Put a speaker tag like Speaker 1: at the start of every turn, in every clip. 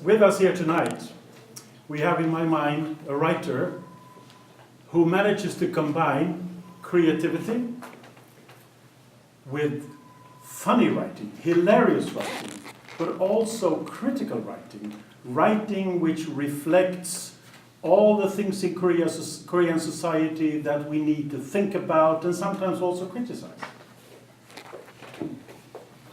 Speaker 1: with us here tonight, we have in my mind a writer who manages to combine creativity with funny writing, hilarious writing, but also critical writing, writing which reflects all the things in Korean society that we need to think about and sometimes also criticize.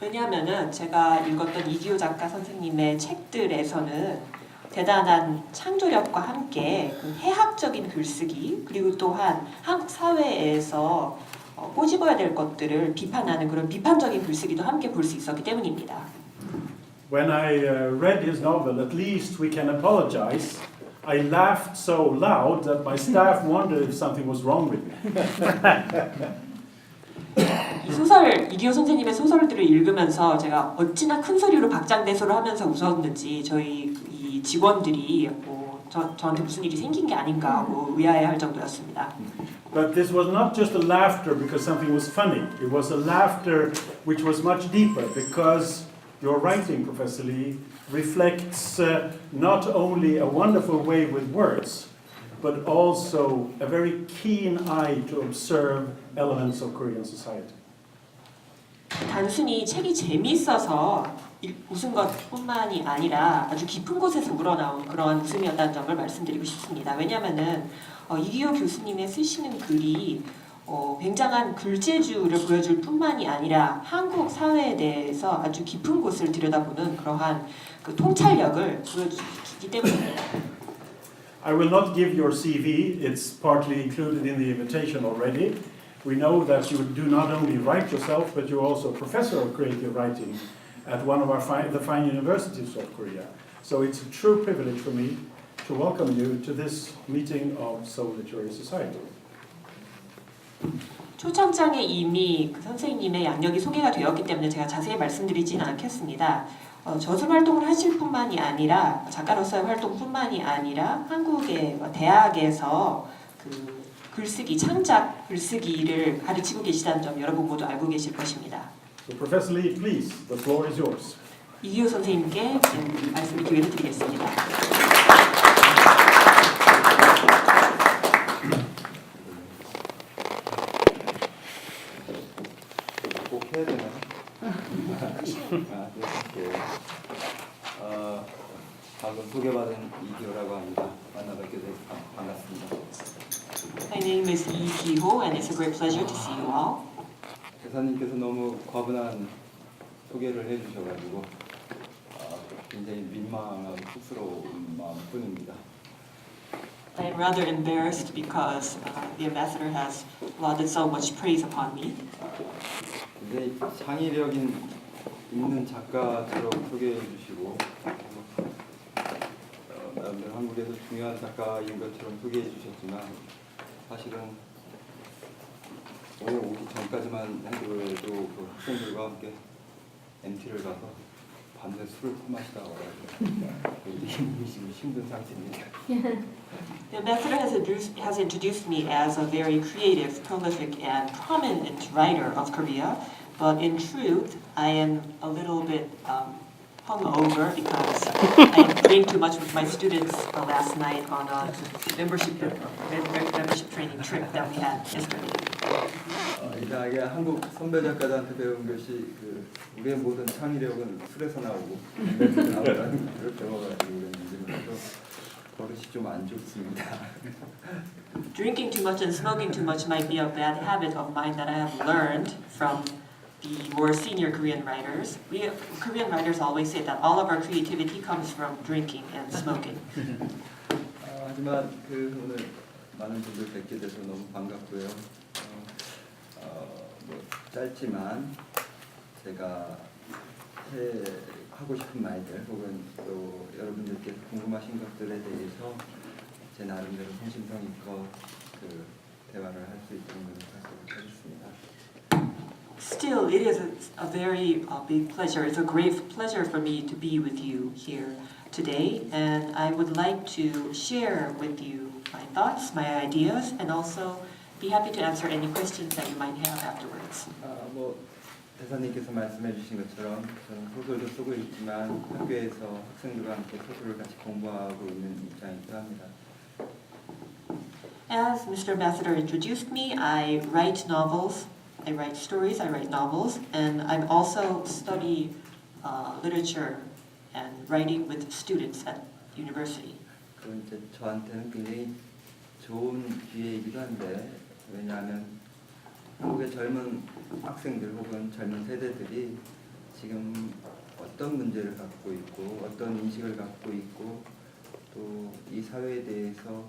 Speaker 2: 왜냐하면은 제가 읽었던 이기호 작가 선생님의 책들에서는 대단한 창조력과 함께 그 해학적인 글쓰기 그리고 또한 한국 사회에서 꼬집어야 될 것들을 비판하는 그런 비판적인 글쓰기도 함께 볼 수 있었기 때문입니다.
Speaker 1: When I read his novel, At Least We Can Apologize, I laughed so loud that my staff wondered if something was wrong with me.
Speaker 2: 이 소설, 이기호 선생님의 소설들을 읽으면서 제가 어찌나 큰 소리로 박장대소를 하면서 웃었는지 저희 이 직원들이 저한테 무슨 일이 생긴 게 아닌가 하고 의아해할 정도였습니다.
Speaker 1: But this was not just a laughter because something was funny. It was a laughter which was much deeper because your writing, Professor Lee, reflects not only a wonderful way with words, but also a very keen eye to observe elements of Korean society.
Speaker 2: 단순히 책이 재미있어서 웃은 것뿐만이 아니라 아주 깊은 곳에서 우러나온 그런 웃음이었다는 점을 말씀드리고 싶습니다. 왜냐하면은 이기호 교수님의 쓰시는 글이 굉장한 글재주를 보여줄 뿐만이 아니라 한국 사회에 대해서 아주 깊은 곳을 들여다보는 그러한 그 통찰력을 보여주기 때문입니다.
Speaker 1: I will not give your CV. It's partly included in the invitation already. We know that you do not only write yourself, but you're also a professor of creative writing at one of the fine universities of Korea. So it's a true privilege for me to welcome you to this meeting of Seoul Literary Society.
Speaker 2: 초청장에 이미 그 선생님의 양력이 소개가 되었기 때문에 제가 자세히 말씀드리지는 않겠습니다. 저술 활동을 하실 뿐만이 아니라 작가로서의 활동뿐만이 아니라 한국의 대학에서 그 글쓰기, 창작 글쓰기를 가르치고 계시다는 점 여러분 모두 알고 계실 것입니다.
Speaker 1: So Professor Lee, please, the floor is yours.
Speaker 2: 이기호 선생님께 말씀을 기회를 드리겠습니다.
Speaker 3: 꼭 해야 되나요? 방금 소개받은 이기호라고 합니다. 만나 뵙게 돼서 반갑습니다.
Speaker 2: My name is Lee Ki-ho, and it's a great pleasure to see you all.
Speaker 3: 대사님께서 너무 과분한 소개를 해주셔가지고 굉장히 민망하고 쑥스러운 마음뿐입니다.
Speaker 2: I am rather embarrassed because the ambassador has lauded so much praise upon me.
Speaker 3: 굉장히 창의력인 있는 작가처럼 소개해 주시고 나름대로 한국에서 중요한 작가인 것처럼 소개해 주셨지만 사실은 오늘 오기 전까지만 해도 그 학생들과 함께 MT를 가서 밤새 술을 퍼마시다가 굉장히 힘든 상태입니다.
Speaker 2: The ambassador has introduced me as a very creative, prolific, and prominent writer of Korea, but in truth, I am a little bit hungover because I drank too much with my students last night on a membership training trip that we had yesterday.
Speaker 3: 이상하게 한국 선배 작가들한테 배운 것이 우리의 모든 창의력은 술에서 나오고 맥에서 나오라는 걸 배워가지고 그래서 버릇이 좀 안 좋습니다.
Speaker 2: Drinking too much and smoking too much might be a bad habit of mine that I have learned from the more senior Korean writers. We Korean writers always say that all of our creativity comes from drinking and smoking.
Speaker 3: 하지만 오늘 많은 분들 뵙게 돼서 너무 반갑고요. 짧지만 제가 하고 싶은 말들 혹은 또 여러분들께서 궁금하신 것들에 대해서 제 나름대로 성심성의껏 대화를 할 수 있도록 노력하도록 하겠습니다.
Speaker 2: Still, it is a very big pleasure. It's a great pleasure for me to be with you here today, and I would like to share with you my thoughts, my ideas, and also be happy to answer any questions that you might have afterwards.
Speaker 3: 대사님께서 말씀해 주신 것처럼 저는 소설도 쓰고 있지만 학교에서 학생들과 함께 소설을 같이 공부하고 있는 입장이기도 합니다.
Speaker 2: As Mr. Ambassador introduced me, I write novels, I write stories, I write novels, and I also study literature and writing with students at university.
Speaker 3: 그건 이제 저한테는 굉장히 좋은 기회이기도 한데 왜냐하면 한국의 젊은 학생들 혹은 젊은 세대들이 지금 어떤 문제를 갖고 있고 어떤 인식을 갖고 있고 또 이 사회에 대해서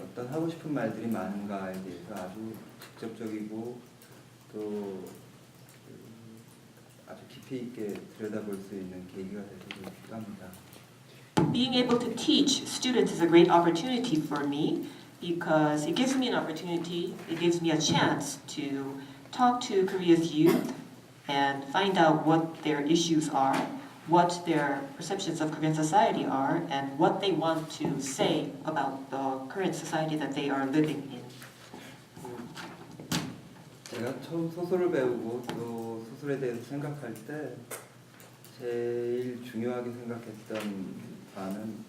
Speaker 3: 어떤 하고 싶은 말들이 많은가에 대해서 아주 직접적이고 또 아주 깊이 있게 들여다볼 수 있는 계기가 되고 있기도 합니다.
Speaker 2: Being able to teach students is a great opportunity for me because it gives me an opportunity, it gives me a chance to talk to Korea's youth and find out what their issues are, what their perceptions of Korean society are, and what they want to say about the current society that they are living in.
Speaker 3: 제가 처음 소설을 배우고 또 소설에 대해서 생각할 때 제일 중요하게 생각했던 바는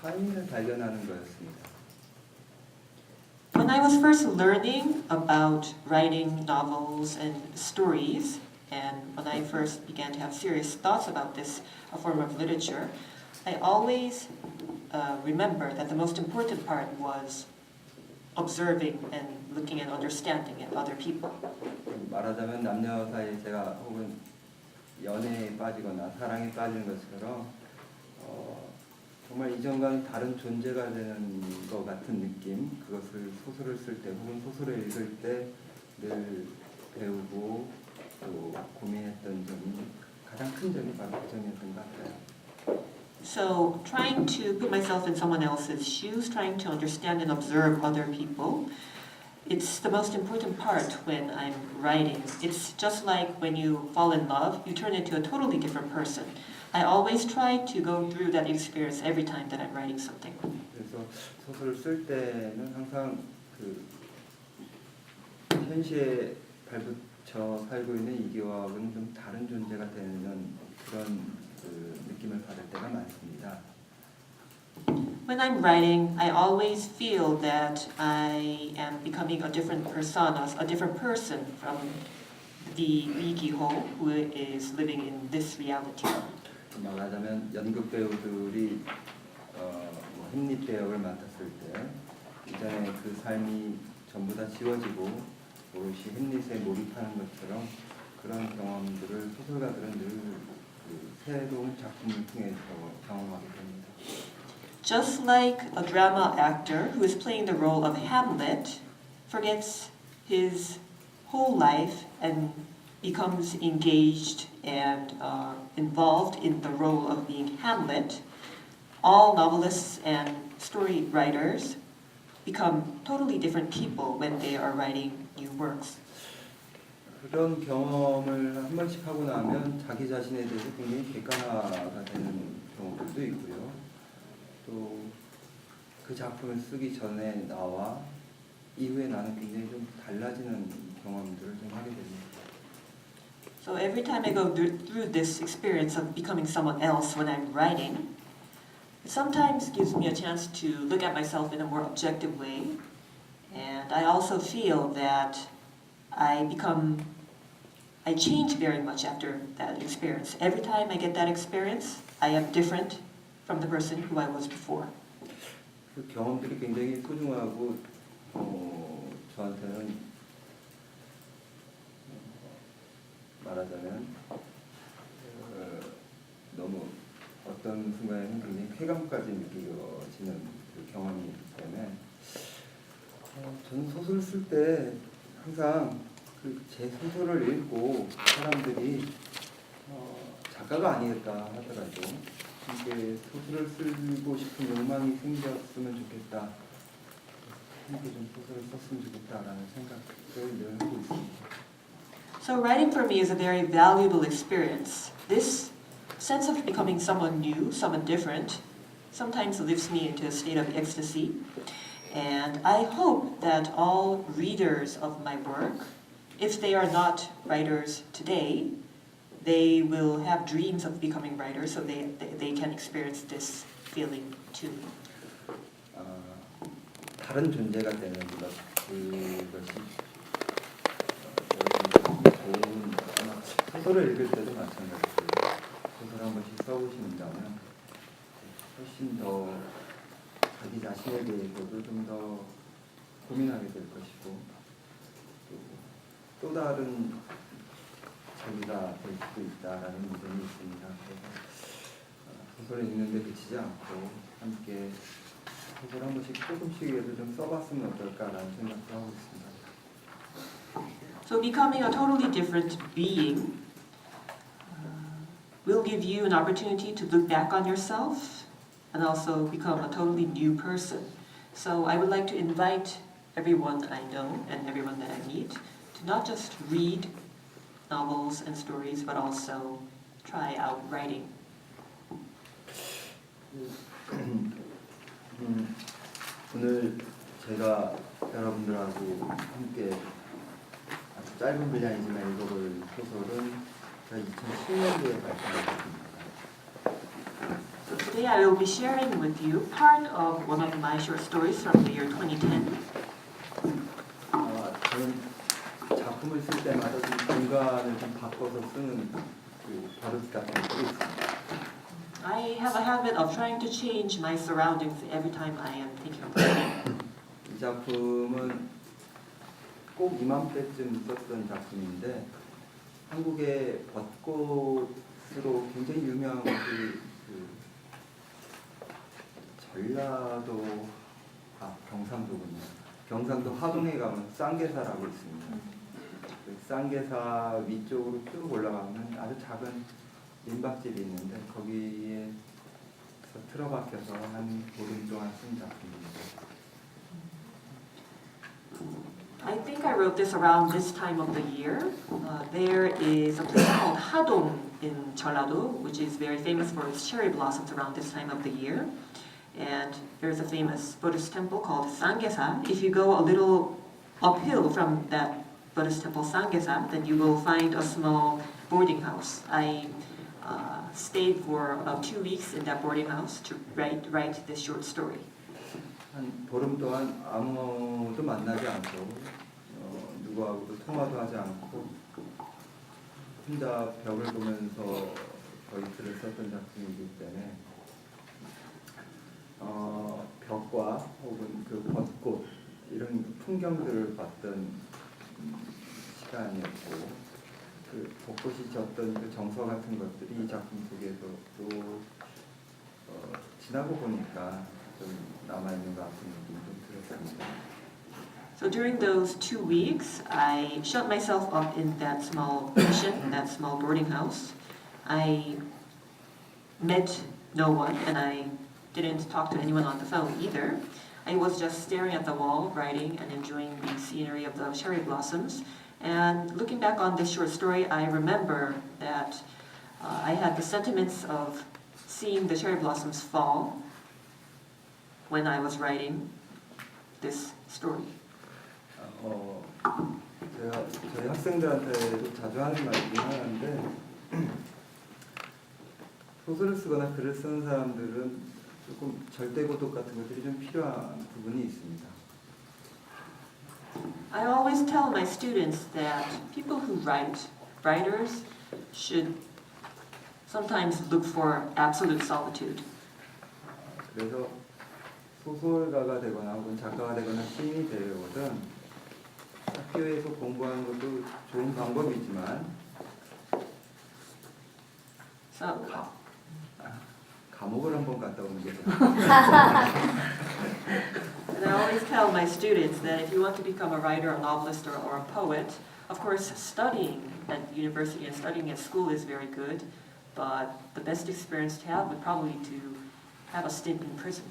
Speaker 3: 타인을 발견하는 거였습니다.
Speaker 2: When I was first learning about writing novels and stories, and when I first began to have serious thoughts about this form of literature, I always remember that the most important part was observing and looking and understanding at other people.
Speaker 3: 말하자면 남녀 사이에 제가 혹은 연애에 빠지거나 사랑에 빠지는 것처럼 정말 이전과는 다른 존재가 되는 것 같은 느낌, 그것을 소설을 쓸 때 혹은 소설을 읽을 때 늘 배우고 또 고민했던 점이 가장 큰 점이 바로 그 점이었던 것 같아요.
Speaker 2: So trying to put myself in someone else's shoes, trying to understand and observe other people, it's the most important part when I'm writing. It's just like when you fall in love, you turn into a totally different person. I always try to go through that experience every time that I'm writing something.
Speaker 3: 그래서 소설을 쓸 때는 항상 그 현실에 발붙여 살고 있는 이기와는 좀 다른 존재가 되는 그런 그 느낌을 받을 때가 많습니다.
Speaker 2: When I'm writing, I always feel that I am becoming a different persona, a different person from the Lee Gi-ho who is living in this reality.
Speaker 3: 말하자면 연극 배우들이 햄릿 배역을 맡았을 때 이전에 그 삶이 전부 다 지워지고 오롯이 햄릿에 몰입하는 것처럼 그런 경험들을 소설가들은 늘 그 새로운 작품을 통해서 경험하게 됩니다.
Speaker 2: Just like a drama actor who is playing the role of Hamlet forgets his whole life and becomes engaged and involved in the role of being Hamlet, all novelists and story writers become totally different people when they are writing new works.
Speaker 3: 그런 경험을 한 번씩 하고 나면 자기 자신에 대해서 굉장히 객관화가 되는 경우들도 있고요. 또 그 작품을 쓰기 전에 나와 이후에 나는 굉장히 좀 달라지는 경험들을 좀 하게 됩니다.
Speaker 2: So every time I go through this experience of becoming someone else when I'm writing, it sometimes gives me a chance to look at myself in a more objective way. And I also feel that I change very much after that experience. Every time I get that experience, I am different from the person who I was before.
Speaker 3: 그 경험들이 굉장히 소중하고 저한테는 말하자면 너무 어떤 순간에는 굉장히 쾌감까지 느껴지는 그 경험이기 때문에 저는 소설을 쓸 때 항상 제 소설을 읽고 사람들이 작가가 아니겠다 하더라도 이게 소설을 쓰고 싶은 욕망이 생겼으면 좋겠다. 이렇게 좀 소설을 썼으면 좋겠다라는 생각을 늘 하고 있습니다.
Speaker 2: So writing for me is a very valuable experience. This sense of becoming someone new, someone different, sometimes lifts me into a state of ecstasy. And I hope that all readers of my work if they are not writers today, they will have dreams of becoming writers, so they can experience this feeling too.
Speaker 3: 다른 존재가 되는 것 그것이 좋은 아마 소설을 읽을 때도 마찬가지고요. 소설 한 번씩 써보신다면 훨씬 더 자기 자신에 대해서도 좀 더 고민하게 될 것이고 또 다른 자기가 될 수도 있다라는 믿음이 있습니다. 그래서 소설을 읽는데 그치지 않고 함께 소설 한 번씩 조금씩이라도 좀 써봤으면 어떨까라는 생각도 하고 있습니다.
Speaker 2: So becoming a totally different being will give you an opportunity to look back on yourself and also become a totally new person. So I would like to invite everyone I know and everyone that I meet to not just read novels and stories, but also try out writing.
Speaker 3: 오늘 제가 여러분들하고 함께 아주 짧은 분량이지만 읽어볼 소설은 제가 2010년도에 발표했습니다.
Speaker 2: So today I will be sharing with you part of one of my short stories from the year 2010.
Speaker 3: 저는 작품을 쓸 때마다 좀 공간을 좀 바꿔서 쓰는 그 버릇 같은 게 있습니다.
Speaker 2: I have a habit of trying to change my surroundings every time I am thinking of writing.
Speaker 3: 이 작품은 꼭 이맘때쯤 썼던 작품인데 한국의 벚꽃으로 굉장히 유명한 그 전라도 경상도군요. 경상도 하동에 가면 쌍계사라고 있습니다. 그 쌍계사 위쪽으로 쭉 올라가면 아주 작은 민박집이 있는데 거기에서 틀어박혀서 한 보름 동안 쓴 작품입니다.
Speaker 2: I think I wrote this around this time of the year. There is a place called Hadong in Jeollado, which is very famous for its cherry blossoms around this time of the year. And there's a famous Buddhist temple called Sangesa. If you go a little uphill from that Buddhist temple Sangesa, then you will find a small boarding house. I stayed for about 2 weeks in that boarding house to write this short story.
Speaker 3: 한 보름 동안 아무도 만나지 않고 누구하고도 통화도 하지 않고 혼자 벽을 보면서 이틀을 썼던 작품이기 때문에 벽과 혹은 그 벚꽃 이런 풍경들을 봤던 시간이었고 그 벚꽃이 졌던 그 정서 같은 것들이 이 작품 속에서도 지나고 보니까 좀 남아있는 것 같은 느낌이 좀 들었습니다.
Speaker 2: So during those 2 weeks, I shut myself up in that small mission, that small boarding house. I met no one and I didn't talk to anyone on the phone either. I was just staring at the wall, writing and enjoying the scenery of the cherry blossoms. And looking back on this short story, I remember that I had the sentiments of seeing the cherry blossoms fall when I was writing this story.
Speaker 3: 제가 저희 학생들한테도 자주 하는 말이긴 하는데 소설을 쓰거나 글을 쓰는 사람들은 조금 절대 고독 같은 것들이 좀 필요한 부분이 있습니다.
Speaker 2: I always tell my students that people who write, writers, should sometimes look for absolute solitude.
Speaker 3: 그래서 소설가가 되거나 혹은 작가가 되거나 시인이 되려거든 학교에서 공부하는 것도 좋은 방법이지만
Speaker 2: So,
Speaker 3: 감옥을 한번 갔다 오는 게
Speaker 2: and I always tell my students that if you want to become a writer, a novelist, or a poet, of course, studying at university and studying at school is very good, but the best experience to have would probably to have a stint in prison.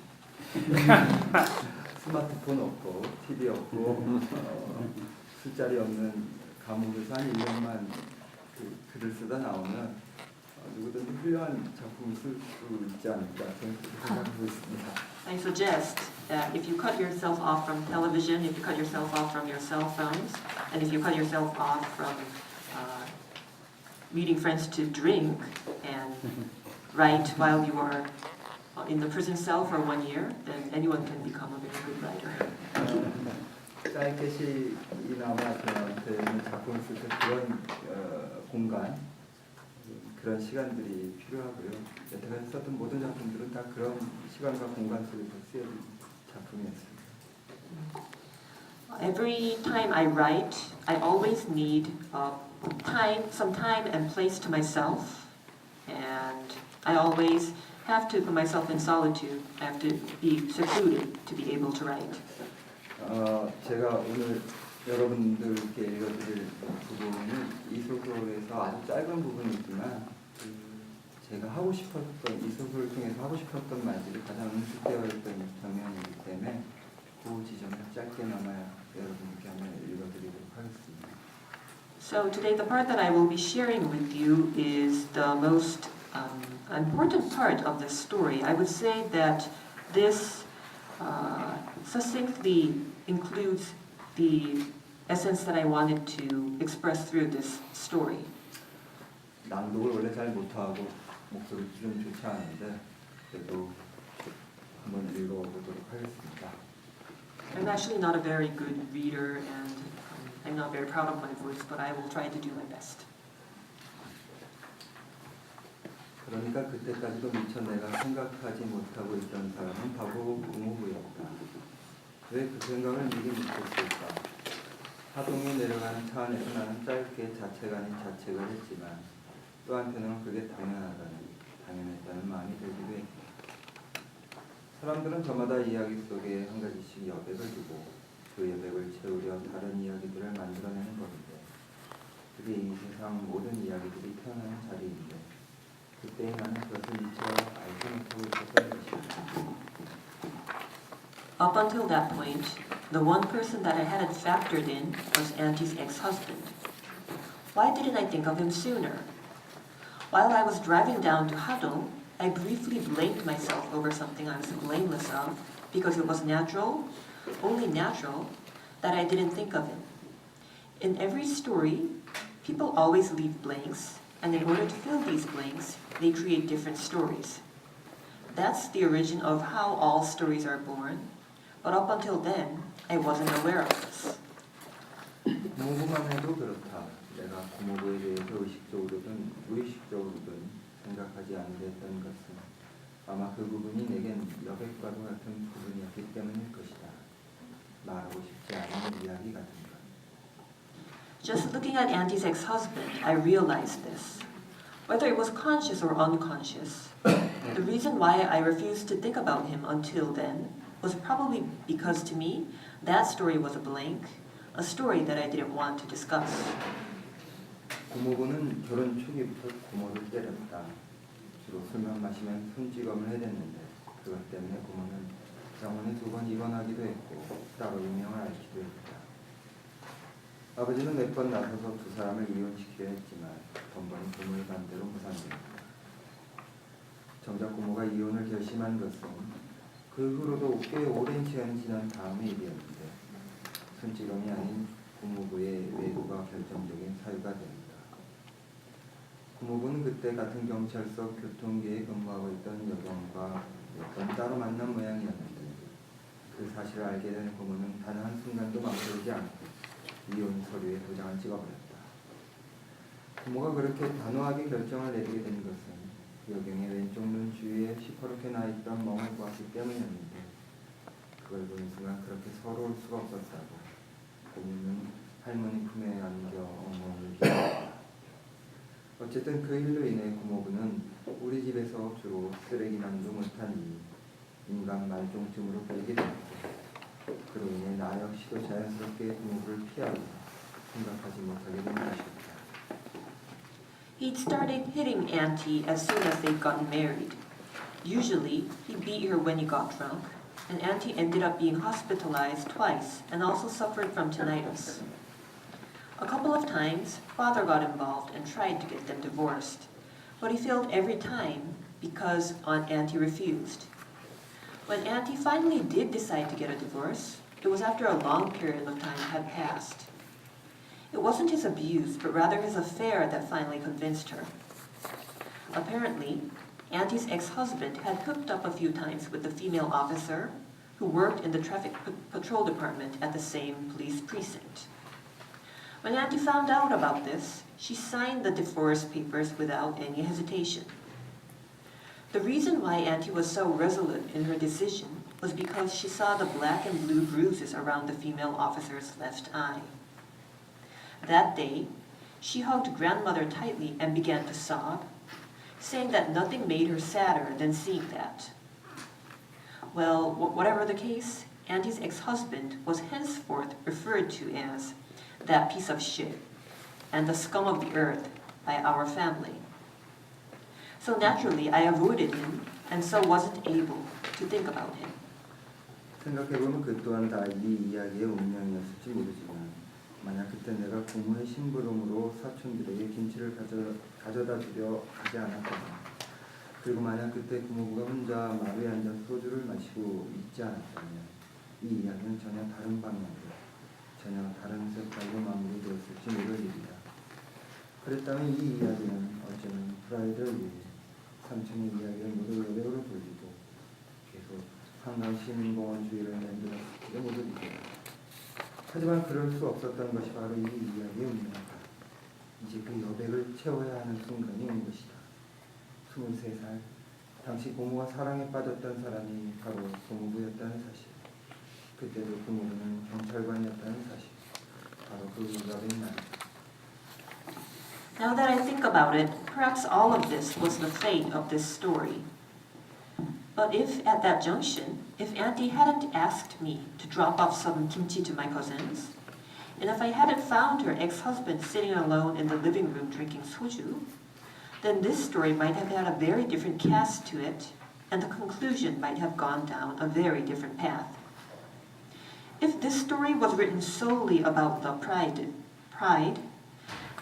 Speaker 3: 스마트폰 없고 TV 없고 술자리 없는 감옥에서 한 1년만 글을 쓰다 나오면 누구든지 훌륭한 작품을 쓸 수 있지 않을까 생각하고 있습니다.
Speaker 2: I suggest that if you cut yourself off from television, if you cut yourself off from your cell phones, and if you cut yourself off from meeting friends to drink and write while you are in the prison cell for 1 year, then anyone can become a very good writer.
Speaker 3: 짧게시나마 저한테는 작품을 쓸 때 그런 공간, 그런 시간들이 필요하고요. 여태까지 썼던 모든 작품들은 다 그런 시간과 공간 속에서 쓰여진 작품이었습니다.
Speaker 2: Every time I write, I always need some time and place to myself, and I always have to put myself in solitude. I have to be secluded to be able to write.
Speaker 3: 제가 오늘 여러분들께 읽어드릴 부분은 이 소설에서 아주 짧은 부분이지만 제가 하고 싶었던, 이 소설을 통해서 하고 싶었던 말들이 가장 응축되어 있던 장면이기 때문에 그 지점을 짧게나마 여러분께 한번 읽어드리도록 하겠습니다.
Speaker 2: So today the part that I will be sharing with you is the most important part of this story. I would say that this succinctly includes the essence that I wanted to express through this story.
Speaker 3: 낭독을 원래 잘 못하고 목소리 좀 좋지 않은데 그래도 한번 읽어보도록 하겠습니다.
Speaker 2: I'm actually not a very good reader and I'm not very proud of my voice, but I will try to do my best.
Speaker 3: 그러니까 그때까지도 미처 내가 생각하지 못하고 있던 사람은 바로 고모부였다. 왜 그 생각을 미리 못했을까? 하동이 내려가는 차 안에서 나는 짧게 자책 아닌 자책을 했지만 또 한편으로는 그게 당연했다는 마음이 들기도 했다. 사람들은 저마다 이야기 속에 한 가지씩 여백을 두고 그 여백을 채우려 다른 이야기들을 만들어내는 것인데 그게 이 세상 모든 이야기들이 태어나는 자리인데 그때 나는 그것을 미처 알지 못하고 있었던 것이다.
Speaker 2: Up until that point, the one person that I hadn't factored in was Auntie's ex-husband. Why didn't I think of him sooner? While I was driving down to Hadong, I briefly blamed myself over something I was blameless of because it was natural, only natural, that I didn't think of him. In every story, people always leave blanks, and in order to fill these blanks, they create different stories. That's the origin of how all stories are born, but up until then, I wasn't aware of this.
Speaker 3: 고모부만 해도 그렇다. 내가 고모부에 대해서 의식적으로든 무의식적으로든 생각하지 않게 했던 것은 아마 그 부분이 내겐 여백과도 같은 부분이었기 때문일 것이다. 말하고 싶지 않은 이야기 같은 것.
Speaker 2: Just looking at Auntie's ex-husband, I realized this. Whether it was conscious or unconscious, the reason why I refused to think about him until then was probably because to me, that story was a blank, a story that I didn't want to discuss.
Speaker 3: 고모부는 결혼 초기부터 고모를 때렸다. 주로 술만 마시면 손찌검을 해댔는데 그것 때문에 고모는 병원에 2번 입원하기도 했고 따로 유명을 앓기도 했다. 아버지는 몇 번 나서서 두 사람을 이혼시키려 했지만 번번이 고모의 반대로 무산됐다. 정작 고모가 이혼을 결심한 것은 그 후로도 꽤 오랜 시간이 지난 다음의 일이었는데 손찌검이 아닌 고모부의 외도가 결정적인 사유가 됩니다. 고모부는 그때 같은 경찰서 교통계에 근무하고 있던 여성과 몇 번 따로 만난 모양이었는데 그 사실을 알게 된 고모는 단 한순간도 망설이지 않고 이혼 서류에 도장을 찍어버렸다. 고모가 그렇게 단호하게 결정을 내리게 된 것은 여경의 왼쪽 눈 주위에 시퍼렇게 나있던 멍을 보았기 때문이었는데 그걸 보는 순간 그렇게 서러울 수가 없었다고 고모는 할머니 품에 안겨 엉엉 울었다. 어쨌든 그 일로 인해 고모부는 우리 집에서 주로 쓰레기만도 못하니 인간 말종쯤으로 보이게 되었고 그로 인해 나 역시도 자연스럽게 고모부를 피하고 생각하지 못하게 된 것이었다.
Speaker 2: He'd started hitting Auntie as soon as they'd gotten married. Usually, he beat her when he got drunk, and Auntie ended up being hospitalized twice and also suffered from tinnitus. A couple of times, father got involved and tried to get them divorced, but he failed every time because Aunt Auntie refused. When Auntie finally did decide to get a divorce, it was after a long period of time had passed. It wasn't his abuse, but rather his affair that finally convinced her. Apparently, Auntie's ex-husband had hooked up a few times with the female officer who worked in the traffic patrol department at the same police precinct. When Auntie found out about this, she signed the divorce papers without any hesitation. The reason why Auntie was so resolute in her decision was because she saw the black and blue bruises around the female officer's left eye. That day, she hugged grandmother tightly and began to sob, saying that nothing made her sadder than seeing that. Well, whatever the case, Auntie's ex-husband was henceforth referred to as that piece of shit and the scum of the earth by our family. So naturally, I avoided him and so wasn't able to think about him.
Speaker 3: 생각해보면 그 또한 다 이 이야기의 운명이었을지 모르지만 만약 그때 내가 부모의 심부름으로 사촌들에게 김치를 가져다 주려 하지 않았거나 그리고 만약 그때 부모부가 혼자 마루에 앉아서 소주를 마시고 있지 않았다면 이 이야기는 전혀 다른 방향으로 전혀 다른 색깔로 마무리되었을지 모를 일이다. 그랬다면 이 이야기는 어쩌면 프라이드를 위해 삼촌의 이야기를 모두 여백으로 돌리고 계속 한강 시민공원 주위를 만들었을지도 모르리다. 하지만 그럴 수 없었던 것이 바로 이 이야기의 운명이다. 이제 그 여백을 채워야 하는 순간이 온 것이다. 23살, 당시 고모가 사랑에 빠졌던 사람이 바로 고모부였다는 사실. 그때도 고모부는 경찰관이었다는 사실. 바로 그 유감의 날이다.
Speaker 2: Now that I think about it, perhaps all of this was the fate of this story. But if, at that junction, if Auntie hadn't asked me to drop off some kimchi to my cousins, and if I hadn't found her ex-husband sitting alone in the living room drinking soju, then this story might have had a very different cast to it, and the conclusion might have gone down a very different path. If this story was written solely about the pride,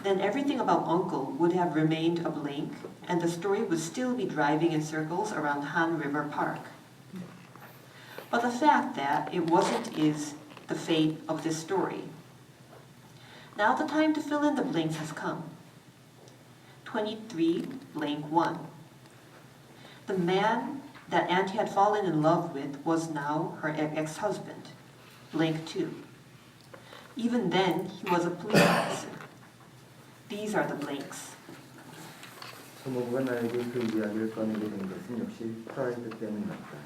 Speaker 2: then everything about Uncle would have remained a blank, and the story would still be driving in circles around Han River Park. But the fact that it wasn't is the fate of this story. Now the time to fill in the blanks has come. 23 blank 1. The man that Auntie had fallen in love with was now her ex-husband, blank 2. Even then, he was a police officer. These are the blanks.
Speaker 3: 고모부가 나에게 그 이야기를 꺼내게 된 것은 역시 프라이드 때문이었다.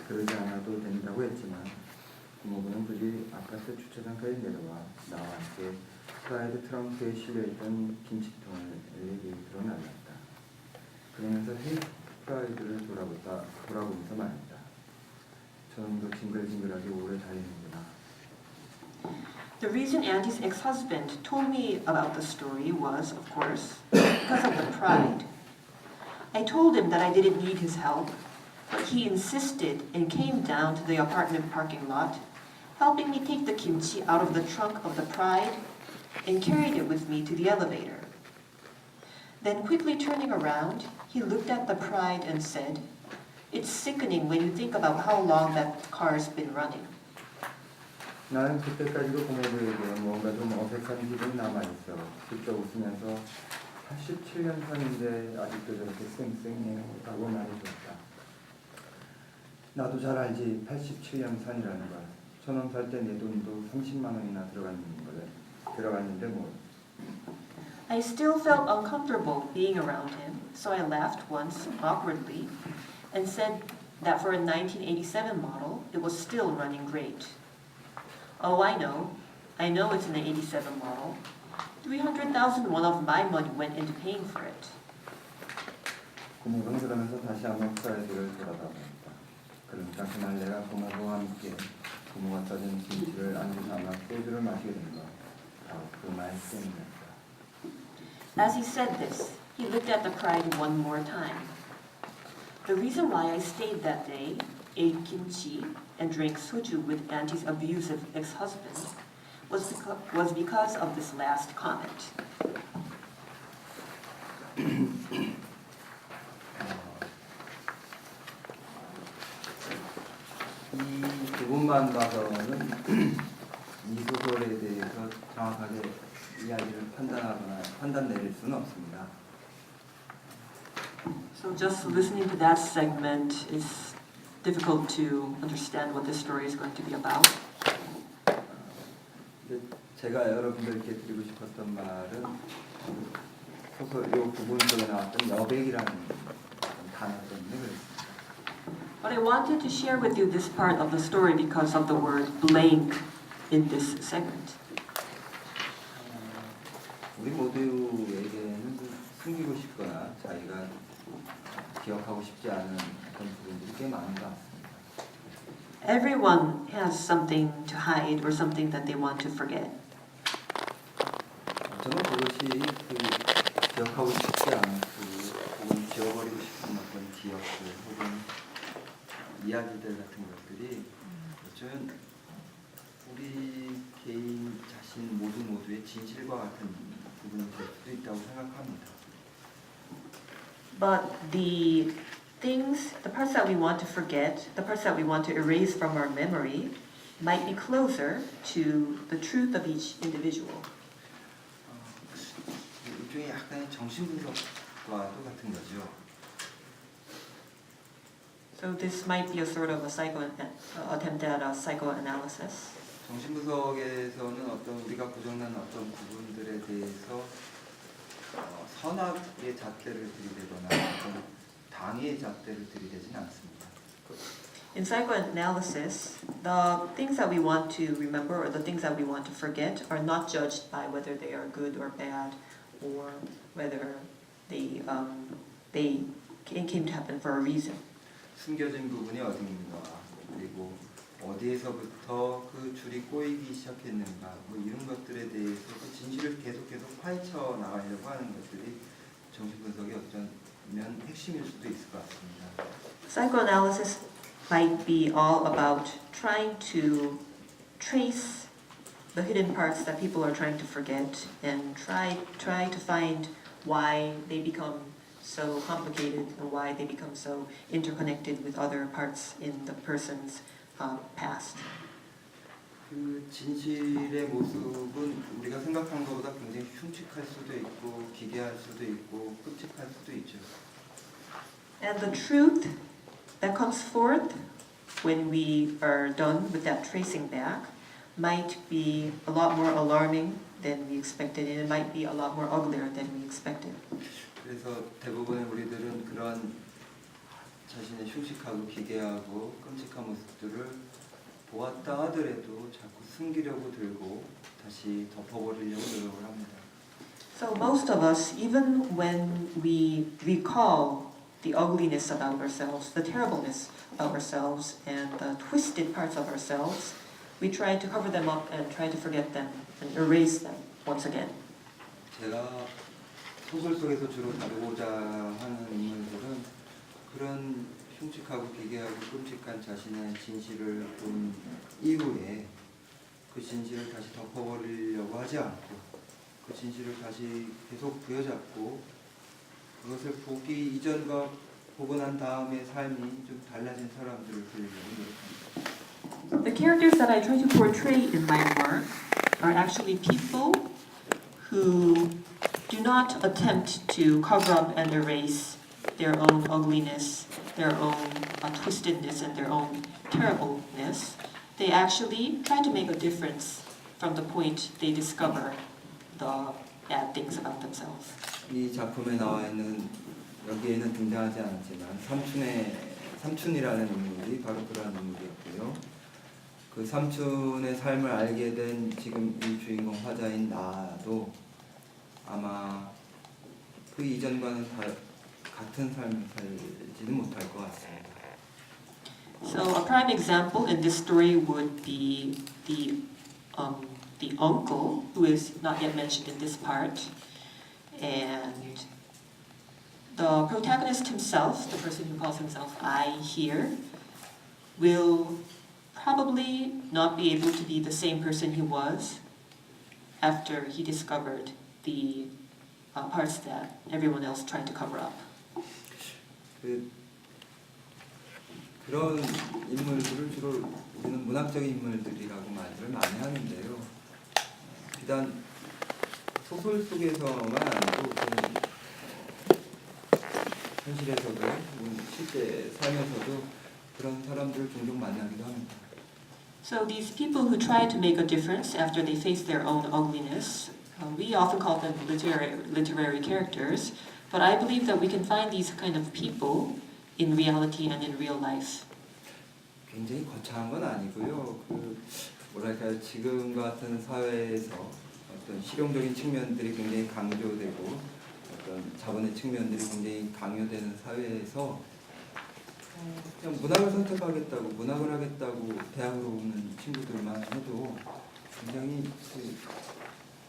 Speaker 3: 그러지 않아도 된다고 했지만 고모부는 굳이 아파트 주차장까지 내려와 나와 함께 프라이드 트렁크에 실려있던 김치통을 엘리베이터로 날랐다. 그러면서 헤이 프라이드를 돌아보면서 말했다. 저놈도 징글징글하게 오래 달리는구나.
Speaker 2: The reason Auntie's ex-husband told me about the story was, of course, because of the pride. I told him that I didn't need his help, but he insisted and came down to the apartment parking lot, helping me take the kimchi out of the trunk of the Pride and carried it with me to the elevator. Then quickly turning around, he looked at the Pride and said, "It's sickening when you think about how long that car's been running."
Speaker 3: 나는 그때까지도 고모부에게 뭔가 좀 어색한 기분이 남아있어 슬쩍 웃으면서 87년산인데 아직도 저렇게 쌩쌩해요 라고 말해줬다. 나도 잘 알지 87년산이라는 걸. 저놈 살 때 내 돈도 30만 원이나 들어갔는데 뭐.
Speaker 2: I still felt uncomfortable being around him, so I laughed once awkwardly and said that for a 1987 model, it was still running great. Oh, I know it's an 87 model. 300,000 won of my money went into paying for it.
Speaker 3: 고모부는 그러면서 다시 한번 프라이드를 돌아다봤다. 그러니까 그날 내가 고모부와 함께 고모가 짜준 김치를 안주 삼아 소주를 마시게 된 거. 바로 그 말 때문이었다.
Speaker 2: As he said this, he looked at the Pride one more time. The reason why I stayed that day, ate kimchi, and drank soju with Auntie's abusive ex-husband was because of this last comment.
Speaker 3: 이 부분만 봐서는 이 소설에 대해서 정확하게 이야기를 판단 내릴 수는 없습니다.
Speaker 2: So just listening to that segment is difficult to understand what this story is going to be about.
Speaker 3: 제가 여러분들께 드리고 싶었던 말은 소설 이 부분 속에 나왔던 여백이라는 단어 때문에 그랬습니다.
Speaker 2: But I wanted to share with you this part of the story because of the word blank in this segment.
Speaker 3: 우리 모두에게는 숨기고 싶거나 자기가 기억하고 싶지 않은 그런 부분들이 꽤 많은 것 같습니다.
Speaker 2: Everyone has something to hide or something that they want to forget.
Speaker 3: 저는 그것이 기억하고 싶지 않은 혹은 지워버리고 싶은 어떤 기억들 혹은 이야기들 같은 것들이 어쩌면 우리 개인 자신 모두의 진실과 같은 부분이 될 수도 있다고 생각합니다.
Speaker 2: But the parts that we want to forget, the parts that we want to erase from our memory, might be closer to the truth of each individual.
Speaker 3: 일종의 약간의 정신분석과도 같은 거죠.
Speaker 2: So this might be a sort of a attempt at a psychoanalysis.
Speaker 3: 정신분석에서는 어떤 우리가 고장난 어떤 부분들에 대해서 선악의 잣대를 들이대거나 어떤 당의 잣대를 들이대진 않습니다.
Speaker 2: In psychoanalysis, the things that we want to remember or the things that we want to forget are not judged by whether they are good or bad or whether they came to happen for a reason.
Speaker 3: 숨겨진 부분이 어딘가 그리고 어디에서부터 그 줄이 꼬이기 시작했는가 뭐 이런 것들에 대해서 그 진실을 계속 파헤쳐 나가려고 하는 것들이 정신분석의 어쩌면 핵심일 수도 있을 것 같습니다.
Speaker 2: Psychoanalysis might be all about trying to trace the hidden parts that people are trying to forget and try to find why they become so complicated and why they become so interconnected with other parts in the person's past.
Speaker 3: 그 진실의 모습은 우리가 생각한 것보다 굉장히 흉측할 수도 있고 기괴할 수도 있고 끔찍할 수도 있죠.
Speaker 2: And the truth that comes forth when we are done with that tracing back might be a lot more alarming than we expected, and it might be a lot more uglier than we expected.
Speaker 3: 그래서 대부분의 우리들은 그런 자신의 흉측하고 기괴하고 끔찍한 모습들을 보았다 하더라도 자꾸 숨기려고 들고 다시 덮어버리려고 노력을 합니다.
Speaker 2: So most of us, even when we recall the ugliness about ourselves, the terribleness about ourselves, and the twisted parts of ourselves, we try to cover them up and try to forget them and erase them once again.
Speaker 3: 제가 소설 속에서 주로 다루고자 하는 인물들은 그런 흉측하고 기괴하고 끔찍한 자신의 진실을 본 이후에 그 진실을 다시 덮어버리려고 하지 않고 그 진실을 다시 계속 부여잡고 그것을 보기 이전과 보고 난 다음의 삶이 좀 달라진 사람들을 그리려고 노력합니다.
Speaker 2: The characters that I try to portray in my work are actually people who do not attempt to cover up and erase their own ugliness, their own twistedness, and their own terribleness. They actually try to make a difference from the point they discover the bad things about themselves.
Speaker 3: 이 작품에 나와 있는 여기에는 등장하지 않았지만 삼촌이라는 인물이 바로 그러한 인물이었고요. 그 삼촌의 삶을 알게 된 지금 이 주인공 화자인 나도 아마 그 이전과는 다 같은 삶을 살지는 못할 것 같습니다.
Speaker 2: So a prime example in this story would be the uncle, who is not yet mentioned in this part, and the protagonist himself, the person who calls himself I here, will probably not be able to be the same person he was after he discovered the parts that everyone else tried to cover up.
Speaker 3: 그 그런 인물들을 주로 우리는 문학적인 인물들이라고 말을 많이 하는데요. 비단 소설 속에서만 아니고 현실에서도 실제 삶에서도 그런 사람들을 종종 만나기도 합니다.
Speaker 2: So these people who try to make a difference after they face their own ugliness, we often call them literary characters, but I believe that we can find these kind of people in reality and in real life.
Speaker 3: 굉장히 거창한 건 아니고요. 뭐랄까요, 지금 같은 사회에서 어떤 실용적인 측면들이 굉장히 강조되고 어떤 자본의 측면들이 굉장히 강요되는 사회에서 그냥 문학을 선택하겠다고, 문학을 하겠다고 대학으로 오는 친구들만 해도 굉장히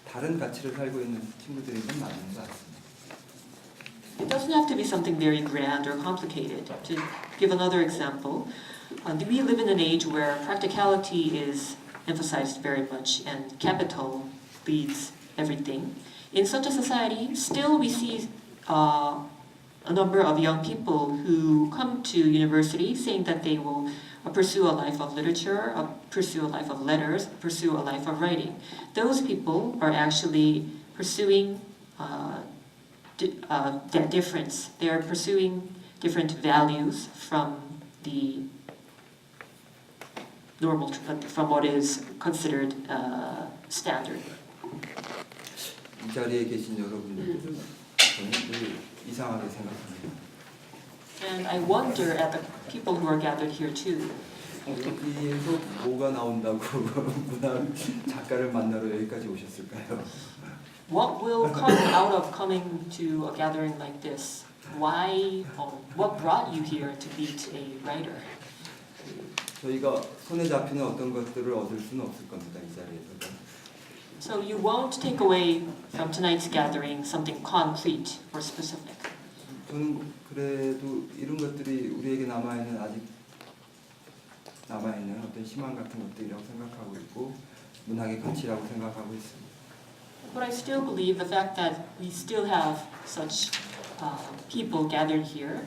Speaker 3: 다른 가치를 살고 있는 친구들이 좀 많은 것 같습니다.
Speaker 2: It doesn't have to be something very grand or complicated. To give another example, we live in an age where practicality is emphasized very much and capital leads everything. In such a society, still we see a number of young people who come to university saying that they will pursue a life of literature, pursue a life of letters, pursue a life of writing. Those people are actually pursuing that difference. They are pursuing different values from the normal, from what is considered standard.
Speaker 3: 이 자리에 계신 여러분들은 저는 늘 이상하게 생각합니다.
Speaker 2: And I wonder at the people who are gathered here too.
Speaker 3: 여기에서 뭐가 나온다고 문학 작가를 만나러 여기까지 오셨을까요?
Speaker 2: What will come out of coming to a gathering like this? Why? What brought you here to meet a writer?
Speaker 3: 저희가 손에 잡히는 어떤 것들을 얻을 수는 없을 겁니다. 이 자리에서.
Speaker 2: So you won't take away from tonight's gathering something concrete or specific.
Speaker 3: 저는 그래도 이런 것들이 우리에게 아직 남아있는 어떤 희망 같은 것들이라고 생각하고 있고 문학의 가치라고 생각하고 있습니다.
Speaker 2: But I still believe the fact that we still have such people gathered here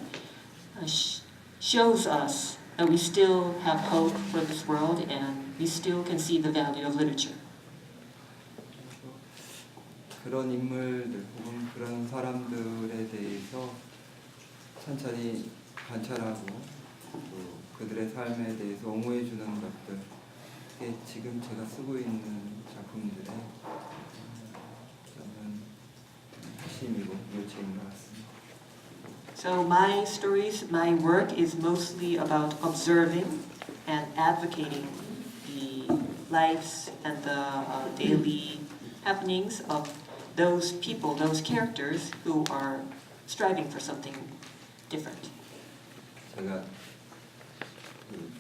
Speaker 2: shows us that we still have hope for this world and we still can see the value of literature.
Speaker 3: 그런 인물들 혹은 그런 사람들에 대해서 천천히 관찰하고 또 그들의 삶에 대해서 옹호해 주는 것들, 그게 지금 제가 쓰고 있는 작품들의 저는 핵심이고 요체인 것 같습니다.
Speaker 2: So my stories, my work is mostly about observing and advocating the lives and the daily happenings of those people, those characters who are striving for something different.
Speaker 3: 제가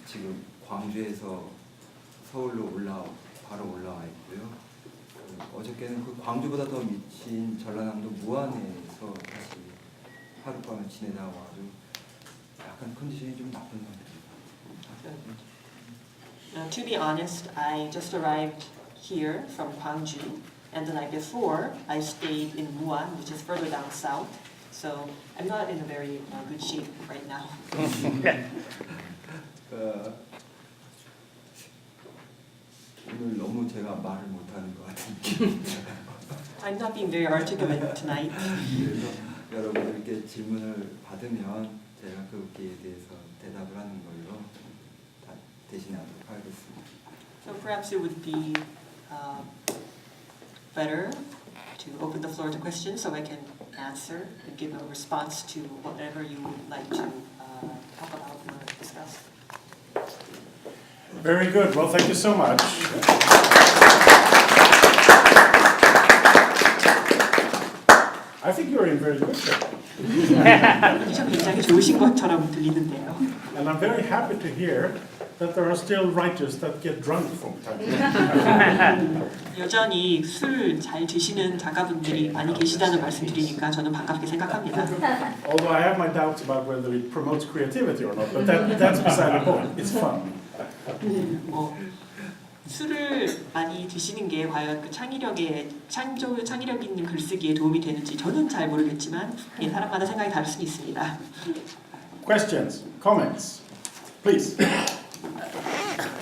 Speaker 3: 지금 광주에서 서울로 바로 올라와 있고요. 어저께는 그 광주보다 더 미친 전라남도 무안에서 다시 하룻밤을 지내다 와가지고 약간 컨디션이 좀 나쁜 상태입니다.
Speaker 2: To be honest, I just arrived here from Gwangju, and the night before I stayed in Muan, which is further down south. So I'm not in a very good shape right now.
Speaker 3: 오늘 너무 제가 말을 못하는 것 같은데.
Speaker 2: I'm not being very articulate tonight.
Speaker 3: 그래서 여러분들께 질문을 받으면 제가 그것에 대해서 대답을 하는 걸로 대신하도록 하겠습니다.
Speaker 2: So perhaps it would be better to open the floor to questions so I can answer and give a response to whatever you would like to talk about or discuss.
Speaker 1: Very good. Well, thank you so much. I think you're in very good shape.
Speaker 2: 컨디션 굉장히 좋으신 것처럼 들리는데요.
Speaker 1: And I'm very happy to hear that there are still writers that get drunk from time to time.
Speaker 2: 여전히 술 잘 드시는 작가분들이 많이 계시다는 말씀 드리니까 저는 반갑게 생각합니다.
Speaker 1: Although I have my doubts about whether it promotes creativity or not, but that's beside the point. It's fun.
Speaker 2: 술을 많이 드시는 게 과연 그 창의력 있는 글쓰기에 도움이 되는지 저는 잘 모르겠지만 사람마다 생각이 다를 수 있습니다.
Speaker 1: Questions, comments? Please.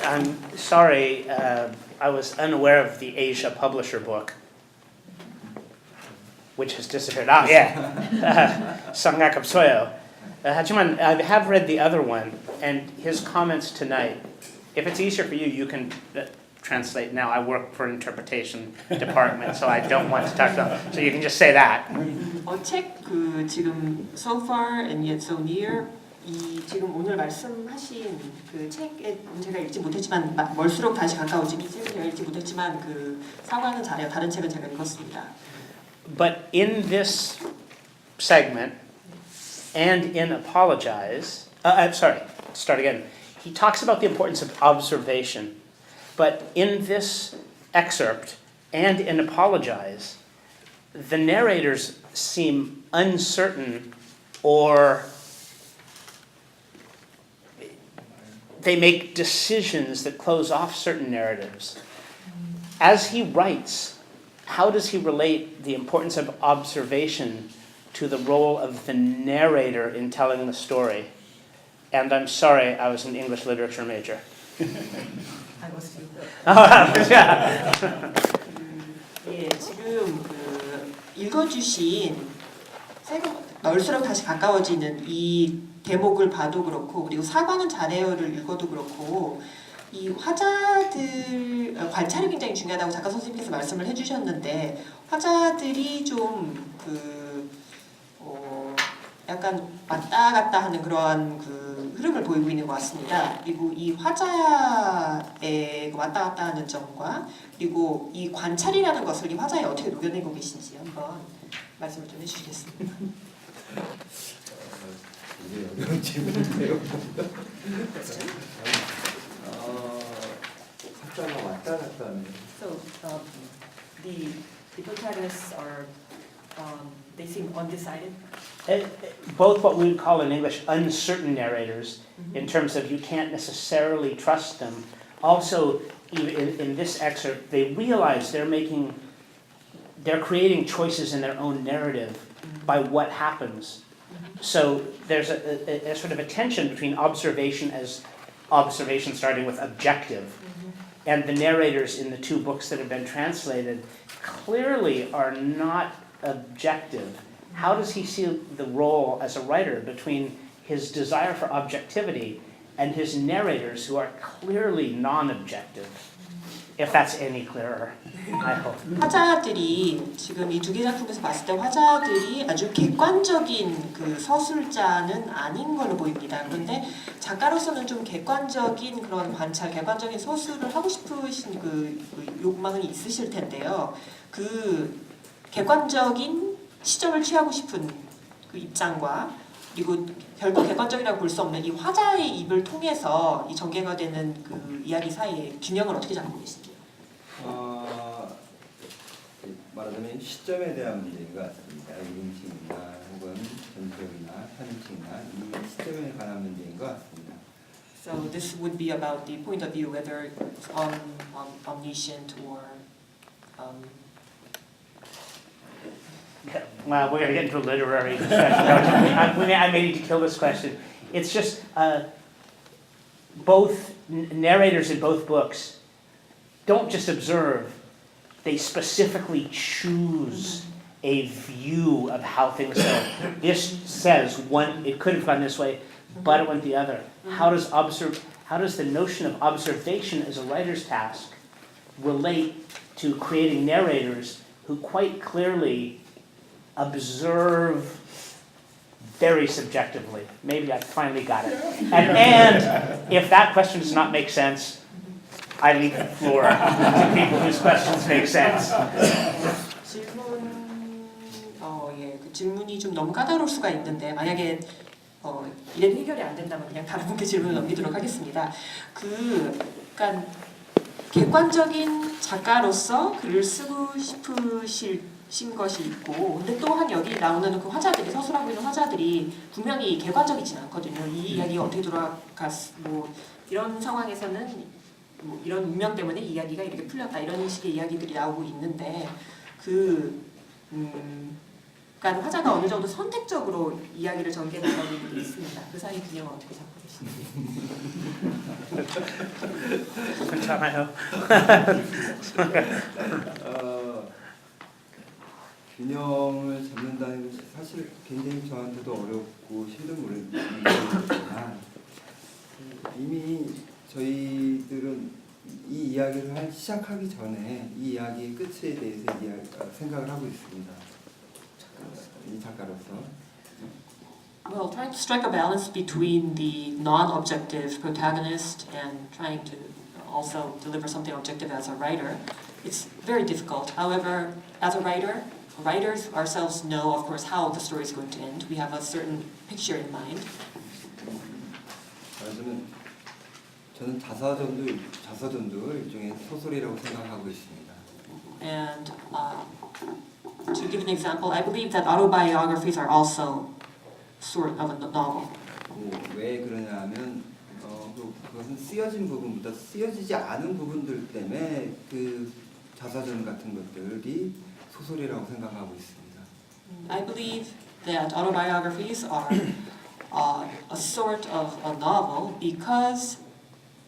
Speaker 4: I'm sorry, I was unaware of the Asia Publisher book, which has disappeared. Ah, yeah, Sanggak Soyo. 하지만 I have read the other one, and his comments tonight. If it's easier for you, you can translate now. I work for an interpretation department, so I don't want to talk about. So you can just say that.
Speaker 2: 책 지금 So Far and Yet So Near 이 지금 오늘 말씀하신 그 책에 제가 읽지 못했지만 멀수록 다시 가까워지는 책은 제가 읽지 못했지만 그 사과는 잘해요. 다른 책은 제가 읽었습니다.
Speaker 4: But in this segment and in Apologize, I'm sorry, start again. He talks about the importance of observation, but in this excerpt and in Apologize, the narrators seem uncertain or they make decisions that close off certain narratives. As he writes, how does he relate the importance of observation to the role of the narrator in telling the story? And I'm sorry, I was an English literature major.
Speaker 2: I was too.
Speaker 4: yeah.
Speaker 2: 예, 지금 읽어주신 멀수록 다시 가까워지는 이 대목을 봐도 그렇고 그리고 사과는 잘해요를 읽어도 그렇고 이 화자들 관찰이 굉장히 중요하다고 작가 선생님께서 말씀을 해주셨는데 화자들이 좀 약간 왔다 갔다 하는 그러한 흐름을 보이고 있는 것 같습니다. 그리고 이 화자의 왔다 갔다 하는 점과 그리고 이 관찰이라는 것을 이 화자에 어떻게 녹여내고 계신지 한번 말씀을 좀 해주시겠습니다.
Speaker 3: 이게 어려운 질문인데요. 화자가 왔다 갔다 하는.
Speaker 2: So the protagonists are they seem undecided.
Speaker 4: Both what we would call in English uncertain narrators, in terms of you can't necessarily trust them. Also, in this excerpt, they realize they're creating choices in their own narrative by what happens. So there's a sort of a tension between observation as observation starting with objective, and the narrators in the two books that have been translated clearly are not objective. How does he see the role as a writer between his desire for objectivity and his narrators who are clearly non-objective? If that's any clearer, I hope.
Speaker 2: 화자들이 지금 이 두 개 작품에서 봤을 때 화자들이 아주 객관적인 그 서술자는 아닌 걸로 보입니다. 그런데 작가로서는 좀 객관적인 그런 관찰, 객관적인 서술을 하고 싶으신 그 욕망은 있으실 텐데요. 그 객관적인 시점을 취하고 싶은 그 입장과 그리고 결국 객관적이라고 볼 수 없는 이 화자의 입을 통해서 이 전개가 되는 그 이야기 사이에 균형을 어떻게 잡고 계신지요?
Speaker 3: 말하자면 시점에 대한 문제인 것 같습니다. 인칭이나 혹은 전통이나 현칭이나 이 시점에 관한 문제인 것 같습니다.
Speaker 2: So this would be about the point of view, whether it's omniscient or
Speaker 4: Well, we're going to get into a literary discussion. I may need to kill this question. It's just both narrators in both books don't just observe, they specifically choose a view of how things go. This says it could have gone this way, but it went the other. How does the notion of observation as a writer's task relate to creating narrators who quite clearly observe very subjectively? Maybe I finally got it. And if that question does not make sense, I leave the floor to people whose questions make sense.
Speaker 2: 그 질문이 좀 너무 까다로울 수가 있는데 만약에 이런 해결이 안 된다면 그냥 다른 분께 질문을 넘기도록 하겠습니다. 그러니까 객관적인 작가로서 글을 쓰고 싶으신 것이 있고, 근데 또한 여기 나오는 그 화자들이 서술하고 있는 화자들이 분명히 객관적이진 않거든요. 이 이야기가 어떻게 돌아갔, 이런 상황에서는 이런 운명 때문에 이 이야기가 이렇게 풀렸다 이런 식의 이야기들이 나오고 있는데 그러니까 화자가 어느 정도 선택적으로 이야기를 전개 나가는 게 있습니다. 그 사이 균형을 어떻게 잡고 계십니까?
Speaker 4: 괜찮아요.
Speaker 3: 균형을 잡는다는 것이 사실 굉장히 저한테도 어렵고 힘든 문제이지만 이미 저희들은 이 이야기를 시작하기 전에 이 이야기의 끝에 대해서 생각을 하고 있습니다. 이 작가로서.
Speaker 2: Well, trying to strike a balance between the non-objective protagonist and trying to also deliver something objective as a writer, it's very difficult. However, as a writer, writers ourselves know, of course, how the story is going to end. We have a certain picture in mind.
Speaker 3: 저는 자서전도 일종의 소설이라고 생각하고 있습니다.
Speaker 2: And to give an example, I believe that autobiographies are also sort of a novel.
Speaker 3: 왜 그러냐면 그것은 쓰여진 부분보다 쓰여지지 않은 부분들 때문에 그 자서전 같은 것들이 소설이라고 생각하고 있습니다.
Speaker 2: I believe that autobiographies are a sort of a novel because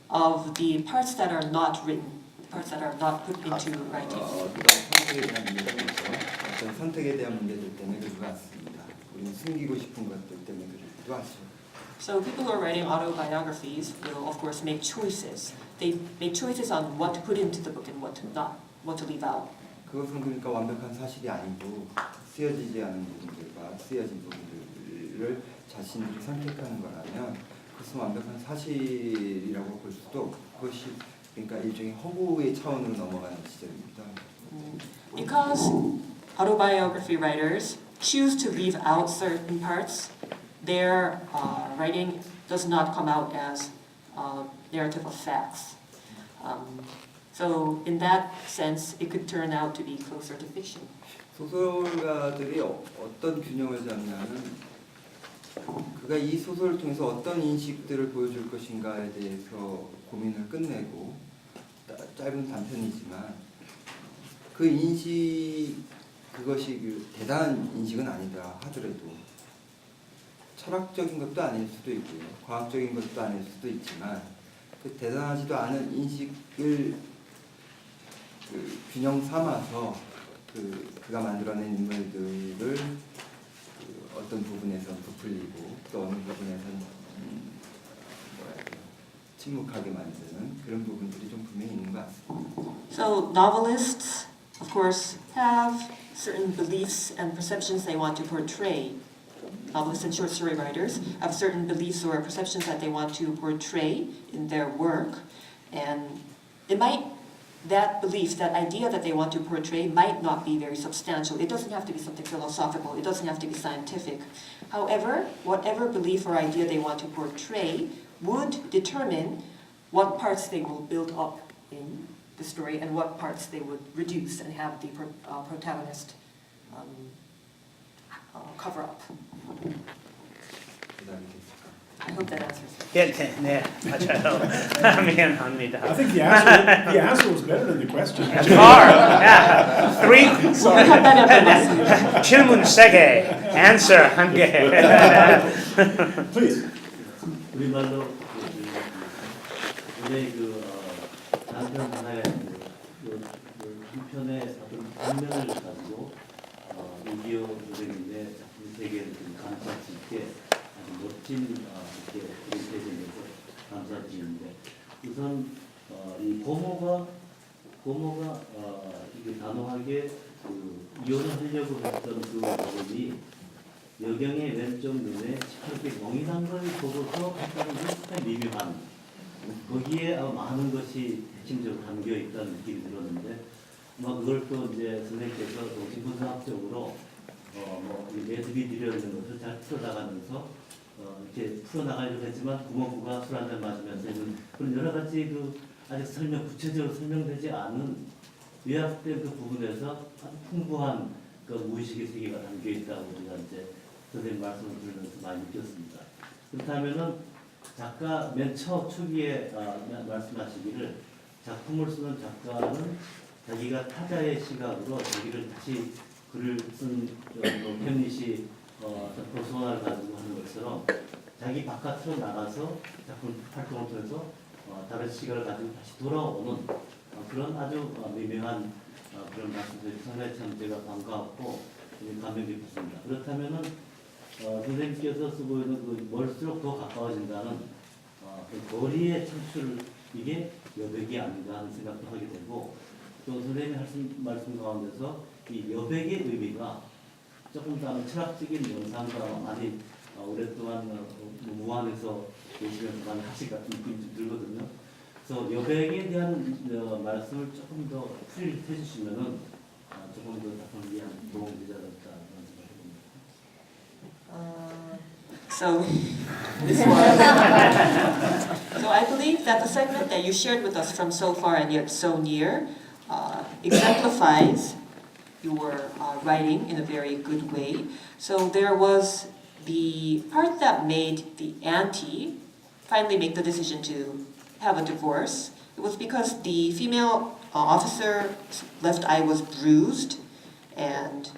Speaker 2: of the parts that are not written, parts that are not put into writing.
Speaker 3: 어떤 선택에 대한 문제들 때문에 그런 것 같습니다. 우리는 숨기고 싶은 것들 때문에 그러기도 하죠.
Speaker 2: So people who are writing autobiographies will, of course, make choices. They make choices on what to put into the book and what to not, what to leave out.
Speaker 3: 그것은 그러니까 완벽한 사실이 아니고 쓰여지지 않은 부분들과 쓰여진 부분들을 자신들이 선택하는 거라면 그것은 완벽한 사실이라고 볼 수도 없고 그것이 그러니까 일종의 허구의 차원으로 넘어가는 시절입니다.
Speaker 2: Because autobiography writers choose to leave out certain parts, their writing does not come out as a narrative of facts. So in that sense, it could turn out to be closer to fiction.
Speaker 3: 소설가들이 어떤 균형을 잡냐면 그가 이 소설을 통해서 어떤 인식들을 보여줄 것인가에 대해서 고민을 끝내고 짧은 단편이지만 그 인식 그것이 대단한 인식은 아니다 하더라도 철학적인 것도 아닐 수도 있고요 과학적인 것도 아닐 수도 있지만 그 대단하지도 않은 인식을 균형 삼아서 그가 만들어낸 인물들을 어떤 부분에서는 부풀리고 또 어느 부분에서는 침묵하게 만드는 그런 부분들이 좀 분명히 있는 것 같습니다.
Speaker 2: So novelists, of course, have certain beliefs and perceptions they want to portray. Novelists and short story writers have certain beliefs or perceptions that they want to portray in their work, and that belief, that idea that they want to portray might not be very substantial. It doesn't have to be something philosophical. It doesn't have to be scientific. However, whatever belief or idea they want to portray would determine what parts they will build up in the story and what parts they would reduce and have the protagonist cover up. I hope that answers it.
Speaker 4: 네, 맞아요. 미안합니다.
Speaker 1: I think the answer was better than the question.
Speaker 4: Far, yeah. Three.
Speaker 1: Sorry.
Speaker 4: 질문 3개, answer 1개.
Speaker 1: Please.
Speaker 5: 우리말로 원래 단편 하나에 한 편의 어떤 장면을 가지고 6.25 조정인데 작품 세계를 좀 감쌀 수 있게 아주 멋진 이렇게 프레젠에서 감쌀 수 있는데 우선 이 고모가 이게 단호하게 이혼하려고 했던 그 어른이 여경의 왼쪽 눈에 시커멓게 멍이난 걸 보고서 약간 미묘한 거기에 많은 것이 핵심적으로 담겨 있다는 느낌이 들었는데 그걸 또 이제 선생님께서 정신분석학적으로 매듭이 들여있는 것을 잘 풀어나가면서 이렇게 풀어나가려고 했지만 구멍구가 술 한잔 마시면서 그런 여러 가지 아직 구체적으로 설명되지 않은 요약된 그 부분에서 아주 풍부한 무의식의 세계가 담겨 있다고 우리가 이제 선생님 말씀을 들으면서 많이 느꼈습니다. 그렇다면은 작가 맨 초기에 말씀하시기를 작품을 쓰는 작가는 자기가 타자의 시각으로 자기를 다시 글을 쓴 햄릿이 소원을 가지고 하는 것처럼 자기 바깥으로 나가서 작품 활동을 통해서 다른 시각을 가지고 다시 돌아오는 그런 아주 미묘한 그런 말씀들이 상당히 참 제가 반가웠고 감명 깊었습니다. 그렇다면은 선생님께서 쓰고 있는 그 멀수록 더 가까워진다는 그 거리의 창출 이게 여백이 아닌가 하는 생각도 하게 되고 또 선생님이 하신 말씀 가운데서 이 여백의 의미가 조금 더 철학적인 영상과 많이 오랫동안 무한해서 계시면서 많이 하실 것 같은 느낌이 좀 들거든요. 그래서 여백에 대한 말씀을 조금 더 풀이해 주시면은 조금 더 작품을 위한 도움이 되지 않을까 그런 생각을 해봅니다.
Speaker 2: So this was. So I believe that the segment that you shared with us from so far and yet so near exemplifies your writing in a very good way. So there was the part that made the auntie finally make the decision to have a divorce. It was because the female officer's left eye was bruised, and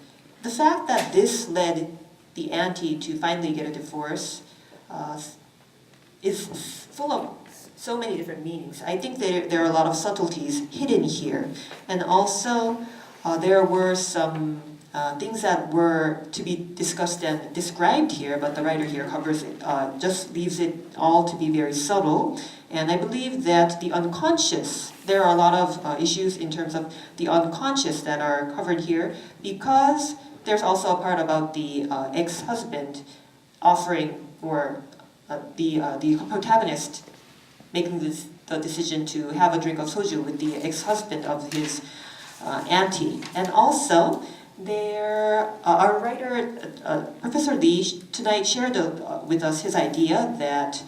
Speaker 2: the fact that this led the auntie to finally get a divorce is full of so many different meanings. I think there are a lot of subtleties hidden here, and also there were some things that were to be discussed and described here, but the writer here covers it, just leaves it all to be very subtle. And I believe that the unconscious, there are a lot of issues in terms of the unconscious that are covered here, because there's also a part about the ex-husband offering, or the protagonist making the decision to have a drink of soju with the ex-husband of his auntie. And also, our writer, Professor Lee, tonight shared with us his idea that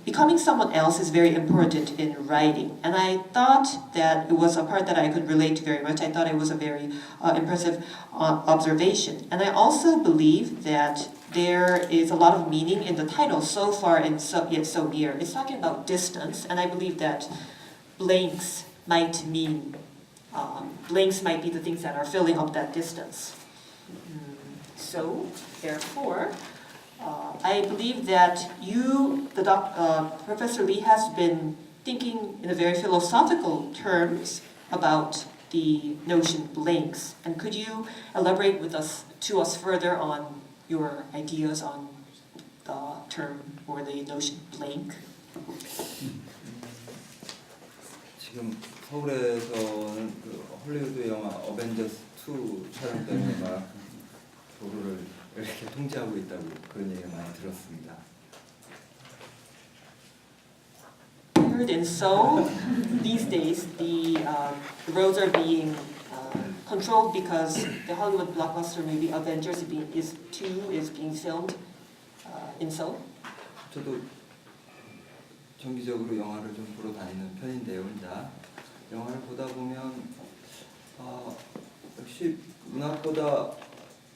Speaker 2: becoming someone else is very important in writing. And I thought that it was a part that I could relate to very much. I thought it was a very impressive observation. And I also believe that there is a lot of meaning in the title, So Far and Yet So Near. It's talking about distance, and I believe that blanks might mean, blanks might be the things that are filling up that distance. So, therefore, I believe that Professor Lee has been thinking in a very philosophical terms about the notion blanks. And could you elaborate to us further on your ideas on the term or the notion blank?
Speaker 3: 지금 서울에서는 그 헐리우드 영화 어벤져스 2 촬영 때문에 막 도로를 이렇게 통제하고 있다고 그런 얘기를 많이 들었습니다.
Speaker 2: I heard in Seoul these days the roads are being controlled because the Hollywood blockbuster movie Avengers 2 is being filmed in Seoul.
Speaker 3: 저도 정기적으로 영화를 좀 보러 다니는 편인데요, 혼자. 영화를 보다 보면 역시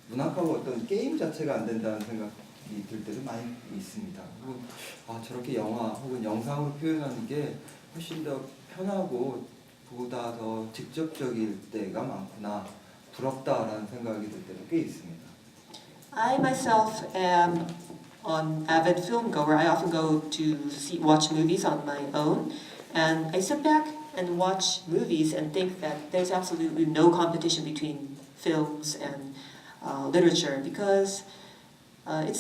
Speaker 3: 문학하고 어떤 게임 자체가 안 된다는 생각이 들 때도 많이 있습니다. 그리고 저렇게 영화 혹은 영상으로 표현하는 게 훨씬 더 편하고 보다 더 직접적일 때가 많구나, 부럽다라는 생각이 들 때도 꽤 있습니다.
Speaker 2: I myself am an avid film goer. I often go to watch movies on my own, and I sit back and watch movies and think that there's absolutely no competition between films and literature, because it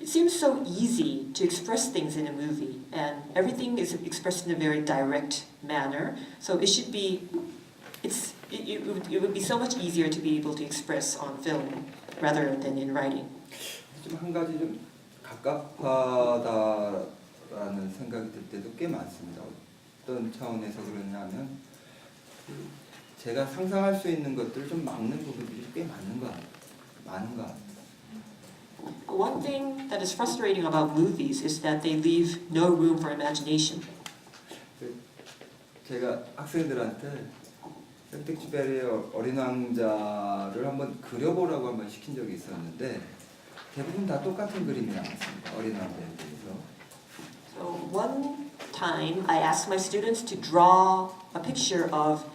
Speaker 2: seems so easy to express things in a movie, and everything is expressed in a very direct manner. So it would be so much easier to be able to express on film rather than in writing.
Speaker 3: 좀 한 가지 좀 갑갑하다라는 생각이 들 때도 꽤 많습니다. 어떤 차원에서 그러냐면 제가 상상할 수 있는 것들을 좀 막는 부분들이 꽤 많은 것 같아요.
Speaker 2: One thing that is frustrating about movies is that they leave no room for imagination.
Speaker 3: 제가 학생들한테 섹스피어의 어린 왕자를 한번 그려보라고 한번 시킨 적이 있었는데 대부분 다 똑같은 그림이 나왔습니다. 어린 왕자에 대해서.
Speaker 2: So one time I asked my students to draw a picture of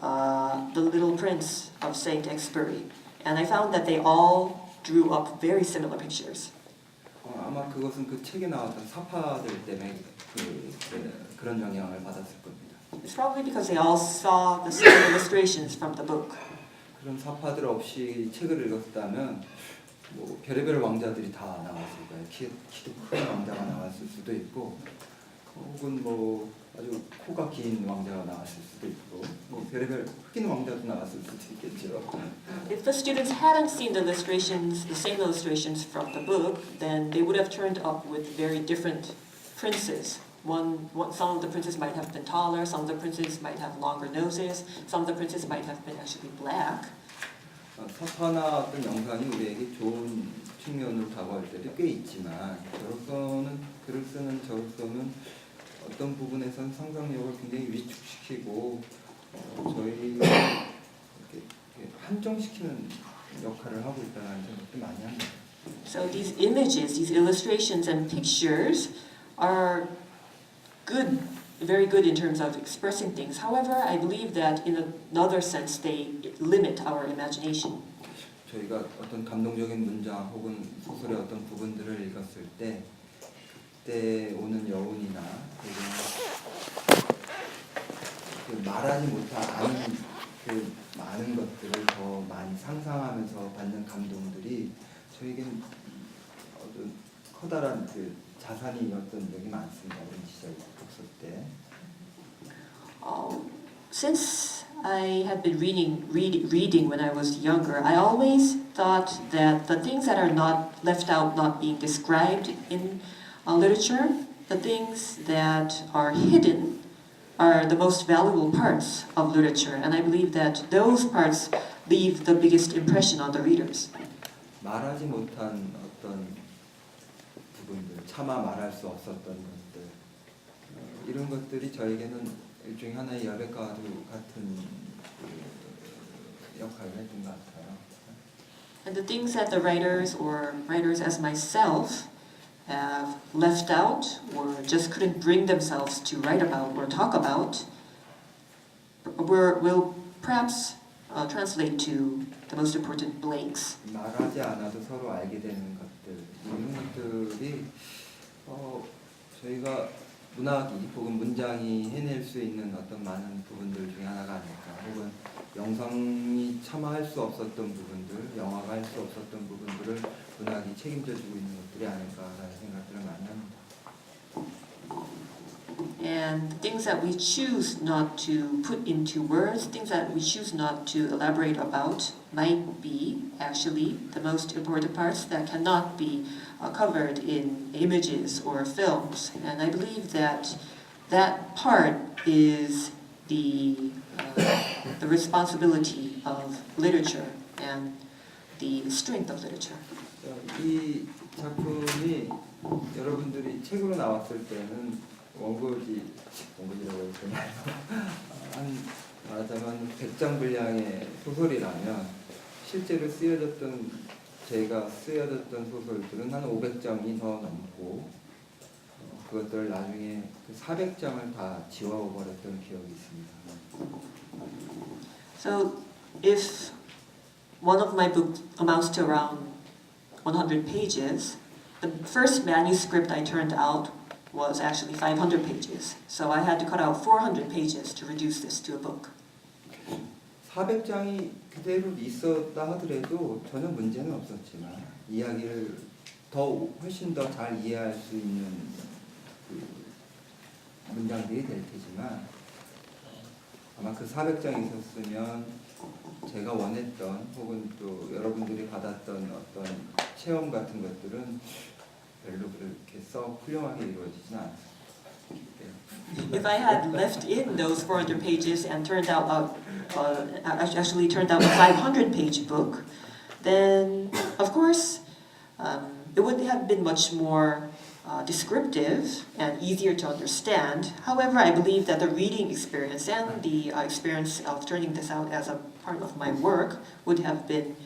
Speaker 2: The Little Prince of Saint Exupéry, and I found that they all drew up very similar pictures.
Speaker 3: 아마 그것은 그 책에 나왔던 사파들 때문에 그런 영향을 받았을 겁니다.
Speaker 2: It's probably because they all saw the same illustrations from the book.
Speaker 3: 그런 사파들 없이 책을 읽었다면 뭐 별의별 왕자들이 다 나왔을 거예요. 키도 큰 왕자가 나왔을 수도 있고, 혹은 뭐 아주 코가 긴 왕자가 나왔을 수도 있고, 뭐 별의별 흑인 왕자도 나왔을 수도 있겠죠.
Speaker 2: If the students hadn't seen the illustrations, the same illustrations from the book, then they would have turned up with very different princes. Some of the princes might have been taller, some of the princes might have longer noses, some of the princes might have been actually black.
Speaker 3: 사파나 어떤 영상이 우리에게 좋은 측면으로 다가올 때도 꽤 있지만, 글을 쓰는 저로서는 어떤 부분에선 상상력을 굉장히 위축시키고 저희가 이렇게 한정시키는 역할을 하고 있다는 생각도 많이 합니다.
Speaker 2: So these images, these illustrations and pictures are good, very good in terms of expressing things. However, I believe that in another sense they limit our imagination.
Speaker 3: 저희가 어떤 감동적인 문장 혹은 소설의 어떤 부분들을 읽었을 때 그때 오는 여운이나 그 말하지 못한 그 많은 것들을 더 많이 상상하면서 받는 감동들이 저에겐 어떤 커다란 그 자산이었던 적이 많습니다. 이런 시절 독서 때.
Speaker 2: Since I had been reading when I was younger, I always thought that the things that are not left out, not being described in literature, the things that are hidden are the most valuable parts of literature, and I believe that those parts leave the biggest impression on the readers.
Speaker 3: 말하지 못한 어떤 부분들, 차마 말할 수 없었던 것들, 이런 것들이 저에게는 일종의 하나의 여백과도 같은 역할을 했던 것 같아요.
Speaker 2: And the things that the writers or writers as myself have left out or just couldn't bring themselves to write about or talk about will perhaps translate to the most important blanks.
Speaker 3: 말하지 않아도 서로 알게 되는 것들, 이런 것들이 저희가 문학이 혹은 문장이 해낼 수 있는 어떤 많은 부분들 중에 하나가 아닐까, 혹은 영상이 차마 할 수 없었던 부분들, 영화가 할 수 없었던 부분들을 문학이 책임져주고 있는 것들이 아닐까라는 생각들을 많이 합니다.
Speaker 2: And things that we choose not to put into words, things that we choose not to elaborate about, might be actually the most important parts that cannot be covered in images or films. And I believe that that part is the responsibility of literature and the strength of literature.
Speaker 3: 이 작품이 여러분들이 책으로 나왔을 때는 원고지라고 했잖아요. 말하자면 100장 분량의 소설이라면 실제로 제가 쓰여졌던 소설들은 한 500장이 더 넘고 그것들 나중에 그 400장을 다 지워버렸던 기억이 있습니다.
Speaker 2: So if one of my books amounts to around 100 pages, the first manuscript I turned out was actually 500 pages. So I had to cut out 400 pages to reduce this to a book.
Speaker 3: 400장이 그대로 있었다 하더라도 전혀 문제는 없었지만 이야기를 훨씬 더 잘 이해할 수 있는 그 문장들이 될 테지만 아마 그 400장이 있었으면 제가 원했던 혹은 또 여러분들이 받았던 어떤 체험 같은 것들은 별로 그렇게 썩 훌륭하게 이루어지진 않습니다.
Speaker 2: If I had left in those 400 pages and actually turned out a 500-page book, then of course it would have been much more descriptive and easier to understand. However, I believe that the reading experience and the experience of turning this out as a part of my work would have been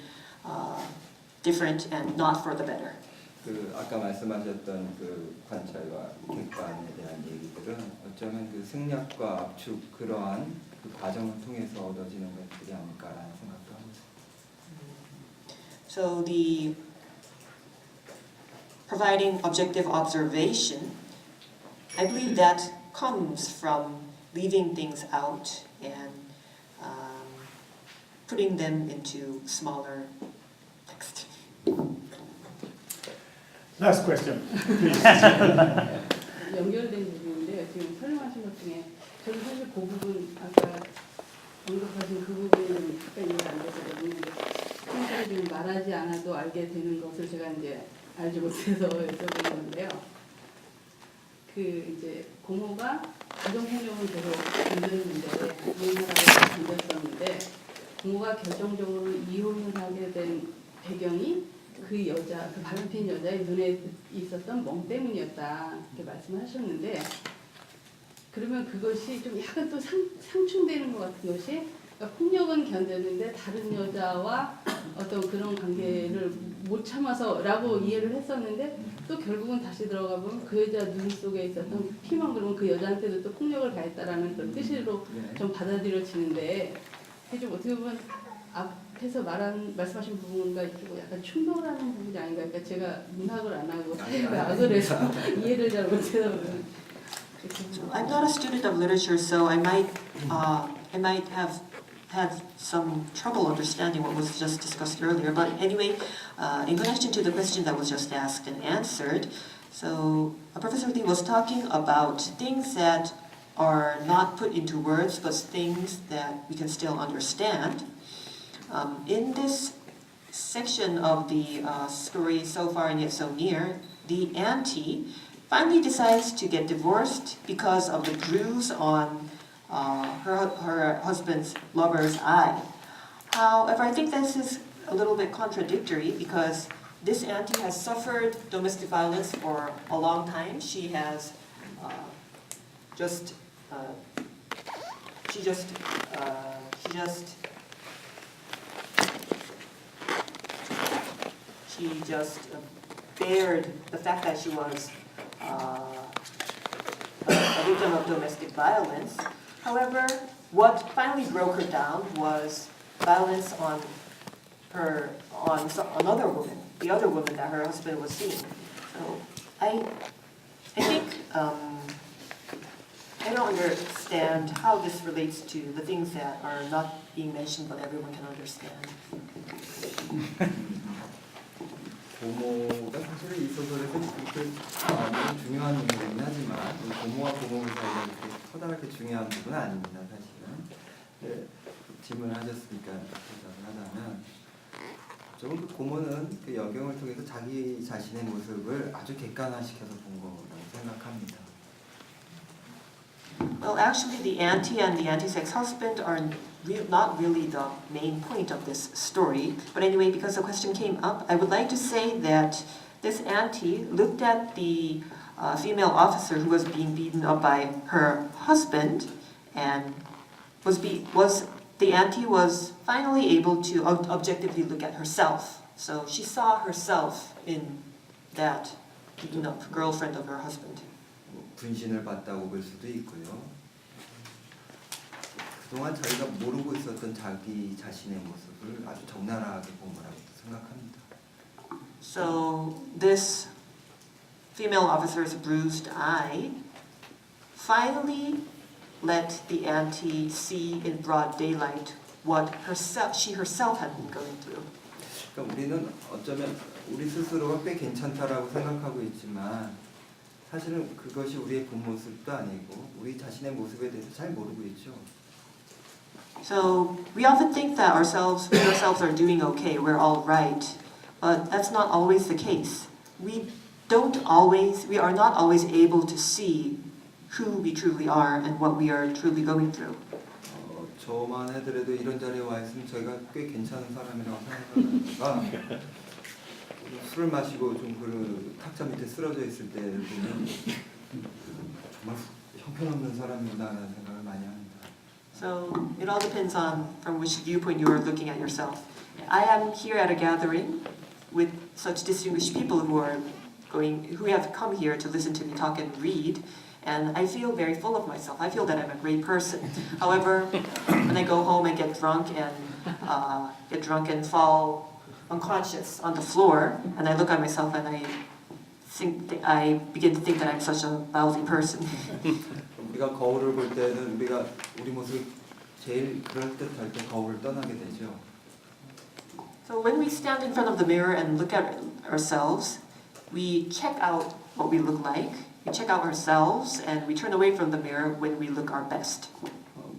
Speaker 2: different and not for the better.
Speaker 3: 아까 말씀하셨던 그 관찰과 객관에 대한 얘기들은 어쩌면 그 생략과 압축 그러한 그 과정을 통해서 얻어지는 것들이 아닐까라는 생각도 합니다.
Speaker 2: So the providing objective observation, I believe that comes from leaving things out and putting them into smaller text.
Speaker 1: Last question, please.
Speaker 6: 연결된 부분인데요. 지금 설명하신 것 중에 저는 사실 그 부분 아까 언급하신 그 부분은 약간 이해가 안 됐거든요. 평소에 지금 말하지 않아도 알게 되는 것을 제가 이제 알지 못해서 여쭤보는 건데요. 그 이제 고모가 가정폭력은 계속 건드는데 이혼하라고 건드렸었는데 고모가 결정적으로 이혼을 하게 된 배경이 그 여자, 그 바람핀 여자의 눈에 있었던 멍 때문이었다 이렇게 말씀하셨는데 그러면 그것이 좀 약간 또 상충되는 것 같은 것이 그러니까 폭력은 견뎠는데 다른 여자와 어떤 그런 관계를 못 참아서라고 이해를 했었는데 또 결국은 다시 들어가 보면 그 여자 눈 속에 있었던 피만 그러면 그 여자한테도 또 폭력을 가했다라는 그런 뜻으로 좀 받아들여지는데 그게 좀 어떻게 보면 앞에서 말씀하신 부분과 이쪽으로 약간 충돌하는 부분이 아닌가. 그러니까 제가 문학을 안 하고 사회학을 해서 이해를 잘 못해서
Speaker 2: I'm not a student of literature, so I might have had some trouble understanding what was just discussed earlier. But anyway, in connection to the question that was just asked and answered, so Professor Lee was talking about things that are not put into words, but things that we can still understand. In this section of the story, So Far and Yet So Near, the auntie finally decides to get divorced because of the bruise on her husband's lover's eye. However, I think this is a little bit contradictory because this auntie has suffered domestic violence for a long time. She has just bared the fact that she was a victim of domestic violence. However, what finally broke her down was violence on another woman, the other woman that her husband was seeing. So I think I don't understand how this relates to the things that are not being mentioned but everyone can understand.
Speaker 3: 고모가 사실 이 소설에서 그렇게 너무 중요한 인물이긴 하지만 고모와 고모 사이가 그렇게 커다랗게 중요한 부분은 아닙니다. 사실은 네, 질문을 하셨으니까 대답을 하자면 조금 그 고모는 그 여경을 통해서 자기 자신의 모습을 아주 객관화시켜서 본 거라고 생각합니다.
Speaker 2: Well, actually, the auntie and the anti-sex husband are not really the main point of this story. But anyway, because the question came up, I would like to say that this auntie looked at the female officer who was being beaten up by her husband, and the auntie was finally able to objectively look at herself. So she saw herself in that beaten up girlfriend of her husband.
Speaker 3: 분신을 봤다고 볼 수도 있고요. 그동안 자기가 모르고 있었던 자기 자신의 모습을 아주 적나라하게 본 거라고 생각합니다.
Speaker 2: So this female officer's bruised eye finally let the auntie see in broad daylight what she herself had been going through.
Speaker 3: 그러니까 우리는 어쩌면 우리 스스로가 꽤 괜찮다라고 생각하고 있지만 사실은 그것이 우리의 본 모습도 아니고 우리 자신의 모습에 대해서 잘 모르고 있죠.
Speaker 2: So we often think that we ourselves are doing okay, we're all right, but that's not always the case. We are not always able to see who we truly are and what we are truly going through.
Speaker 3: 저만 해더라도 이런 자리에 와 있으면 저희가 꽤 괜찮은 사람이라고 생각하다가 술을 마시고 좀 그 탁자 밑에 쓰러져 있을 때 보면 정말 형편없는 사람이구나라는 생각을 많이 합니다.
Speaker 2: So it all depends on from which viewpoint you are looking at yourself. I am here at a gathering with such distinguished people who have come here to listen to me talk and read, And I feel very full of myself. I feel that I'm a great person. However, when I go home and get drunk and fall unconscious on the floor, and I look at myself and I begin to think that I'm such a lousy person.
Speaker 3: 우리가 거울을 볼 때는 우리가 우리 모습이 제일 그럴듯할 때 거울을 떠나게 되죠.
Speaker 2: So when we stand in front of the mirror and look at ourselves, we check out what we look like, we check out ourselves, and we turn away from the mirror when we look our best.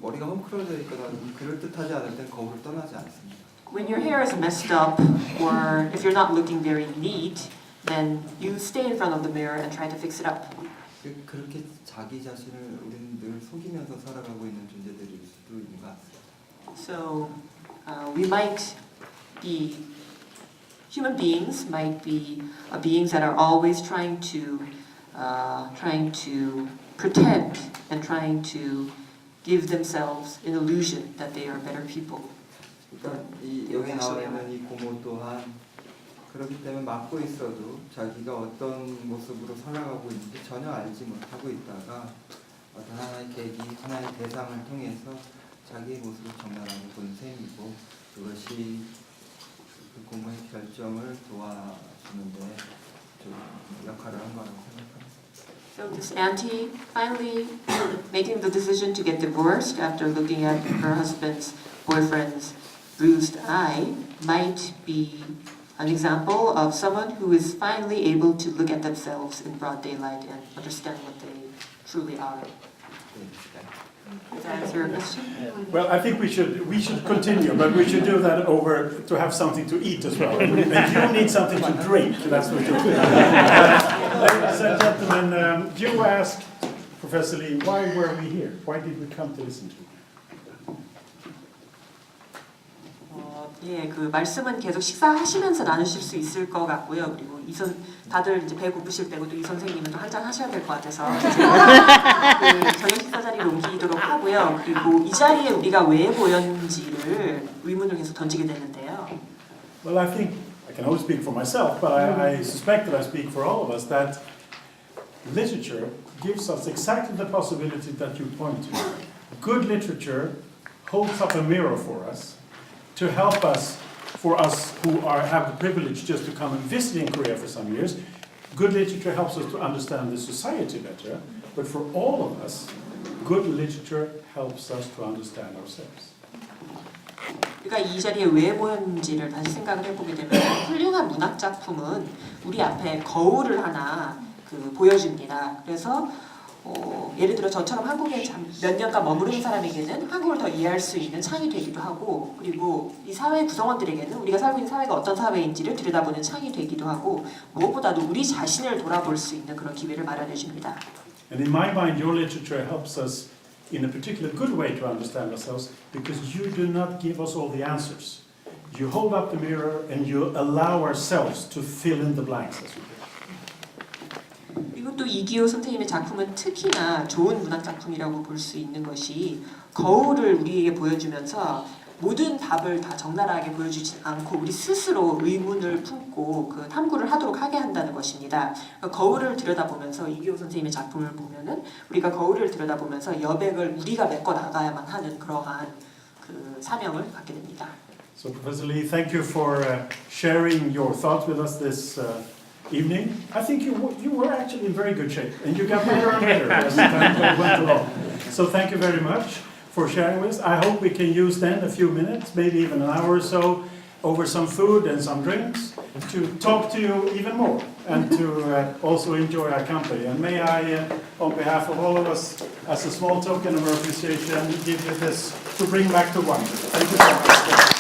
Speaker 3: 머리가 헝클어져 있거나 그럴듯하지 않을 땐 거울을 떠나지 않습니다.
Speaker 2: When your hair is messed up, or if you're not looking very neat, then you stay in front of the mirror and try to fix it up.
Speaker 3: 그렇게 자기 자신을 우리는 늘 속이면서 살아가고 있는 존재들일 수도 있는 것 같습니다.
Speaker 2: So we might be human beings, might be beings that are always trying to pretend and trying to give themselves an illusion that they are better people.
Speaker 3: 그러니까 여기 나와 있는 이 고모 또한 그렇기 때문에 맡고 있어도 자기가 어떤 모습으로 살아가고 있는지 전혀 알지 못하고 있다가 어떤 하나의 계기, 하나의 대상을 통해서 자기의 모습을 적나라하게 본 셈이고 그것이 그 고모의 결정을 도와주는데 좀 역할을 한 거라고 생각합니다.
Speaker 2: So this auntie finally making the decision to get divorced after looking at her husband's boyfriend's bruised eye might be an example of someone who is finally able to look at themselves in broad daylight and understand what they truly are. Does that answer your question?
Speaker 1: Well, I think we should continue, but we should do that over to have something to eat as well. And you need something to drink. That's what you're doing. Ladies and gentlemen, you asked Professor Lee, why were we here? Why did we come to listen to you?
Speaker 2: 예, 그 말씀은 계속 식사하시면서 나누실 수 있을 것 같고요. 그리고 다들 이제 배 고프실 때고 또 이 선생님은 또 한잔 하셔야 될 것 같아서 그 저녁 식사 자리로 옮기도록 하고요. 그리고 이 자리에 우리가 왜 모였는지를 의문을 계속 던지게 되는데요.
Speaker 1: Well, I think I can only speak for myself, but I suspect that I speak for all of us that literature gives us exactly the possibility that you point to. Good literature holds up a mirror for us to help us, for us who have the privilege just to come and visit in Korea for some years. Good literature helps us to understand the society better, but for all of us, good literature helps us to understand ourselves.
Speaker 2: 우리가 이 자리에 왜 모였는지를 다시 생각을 해보게 되면 훌륭한 문학 작품은 우리 앞에 거울을 하나 보여줍니다. 그래서 예를 들어 저처럼 한국에 몇 년간 머무르는 사람에게는 한국을 더 이해할 수 있는 창이 되기도 하고 그리고 이 사회 구성원들에게는 우리가 살고 있는 사회가 어떤 사회인지를 들여다보는 창이 되기도 하고 무엇보다도 우리 자신을 돌아볼 수 있는 그런 기회를 마련해 줍니다.
Speaker 1: And in my mind, your literature helps us in a particular good way to understand ourselves because you do not give us all the answers. You hold up the mirror and you allow ourselves to fill in the blanks as we do.
Speaker 2: 그리고 또 이기호 선생님의 작품은 특히나 좋은 문학 작품이라고 볼 수 있는 것이 거울을 우리에게 보여주면서 모든 답을 다 적나라하게 보여주지 않고 우리 스스로 의문을 품고 그 탐구를 하도록 하게 한다는 것입니다. 거울을 들여다보면서 이기호 선생님의 작품을 보면은 우리가 거울을 들여다보면서 여백을 우리가 메꿔 나가야만 하는 그러한 그 사명을 갖게 됩니다.
Speaker 1: So Professor Lee, thank you for sharing your thoughts with us this evening. I think you were actually in very good shape, and you got better and better as time went along. So thank you very much for sharing with us. I hope we can use then a few minutes, maybe even an hour or so, over some food and some drinks to talk to you even more and to also enjoy our company. And may I, on behalf of all of us, as a small token of our appreciation, give you this to bring back to wonder. Thank you so much.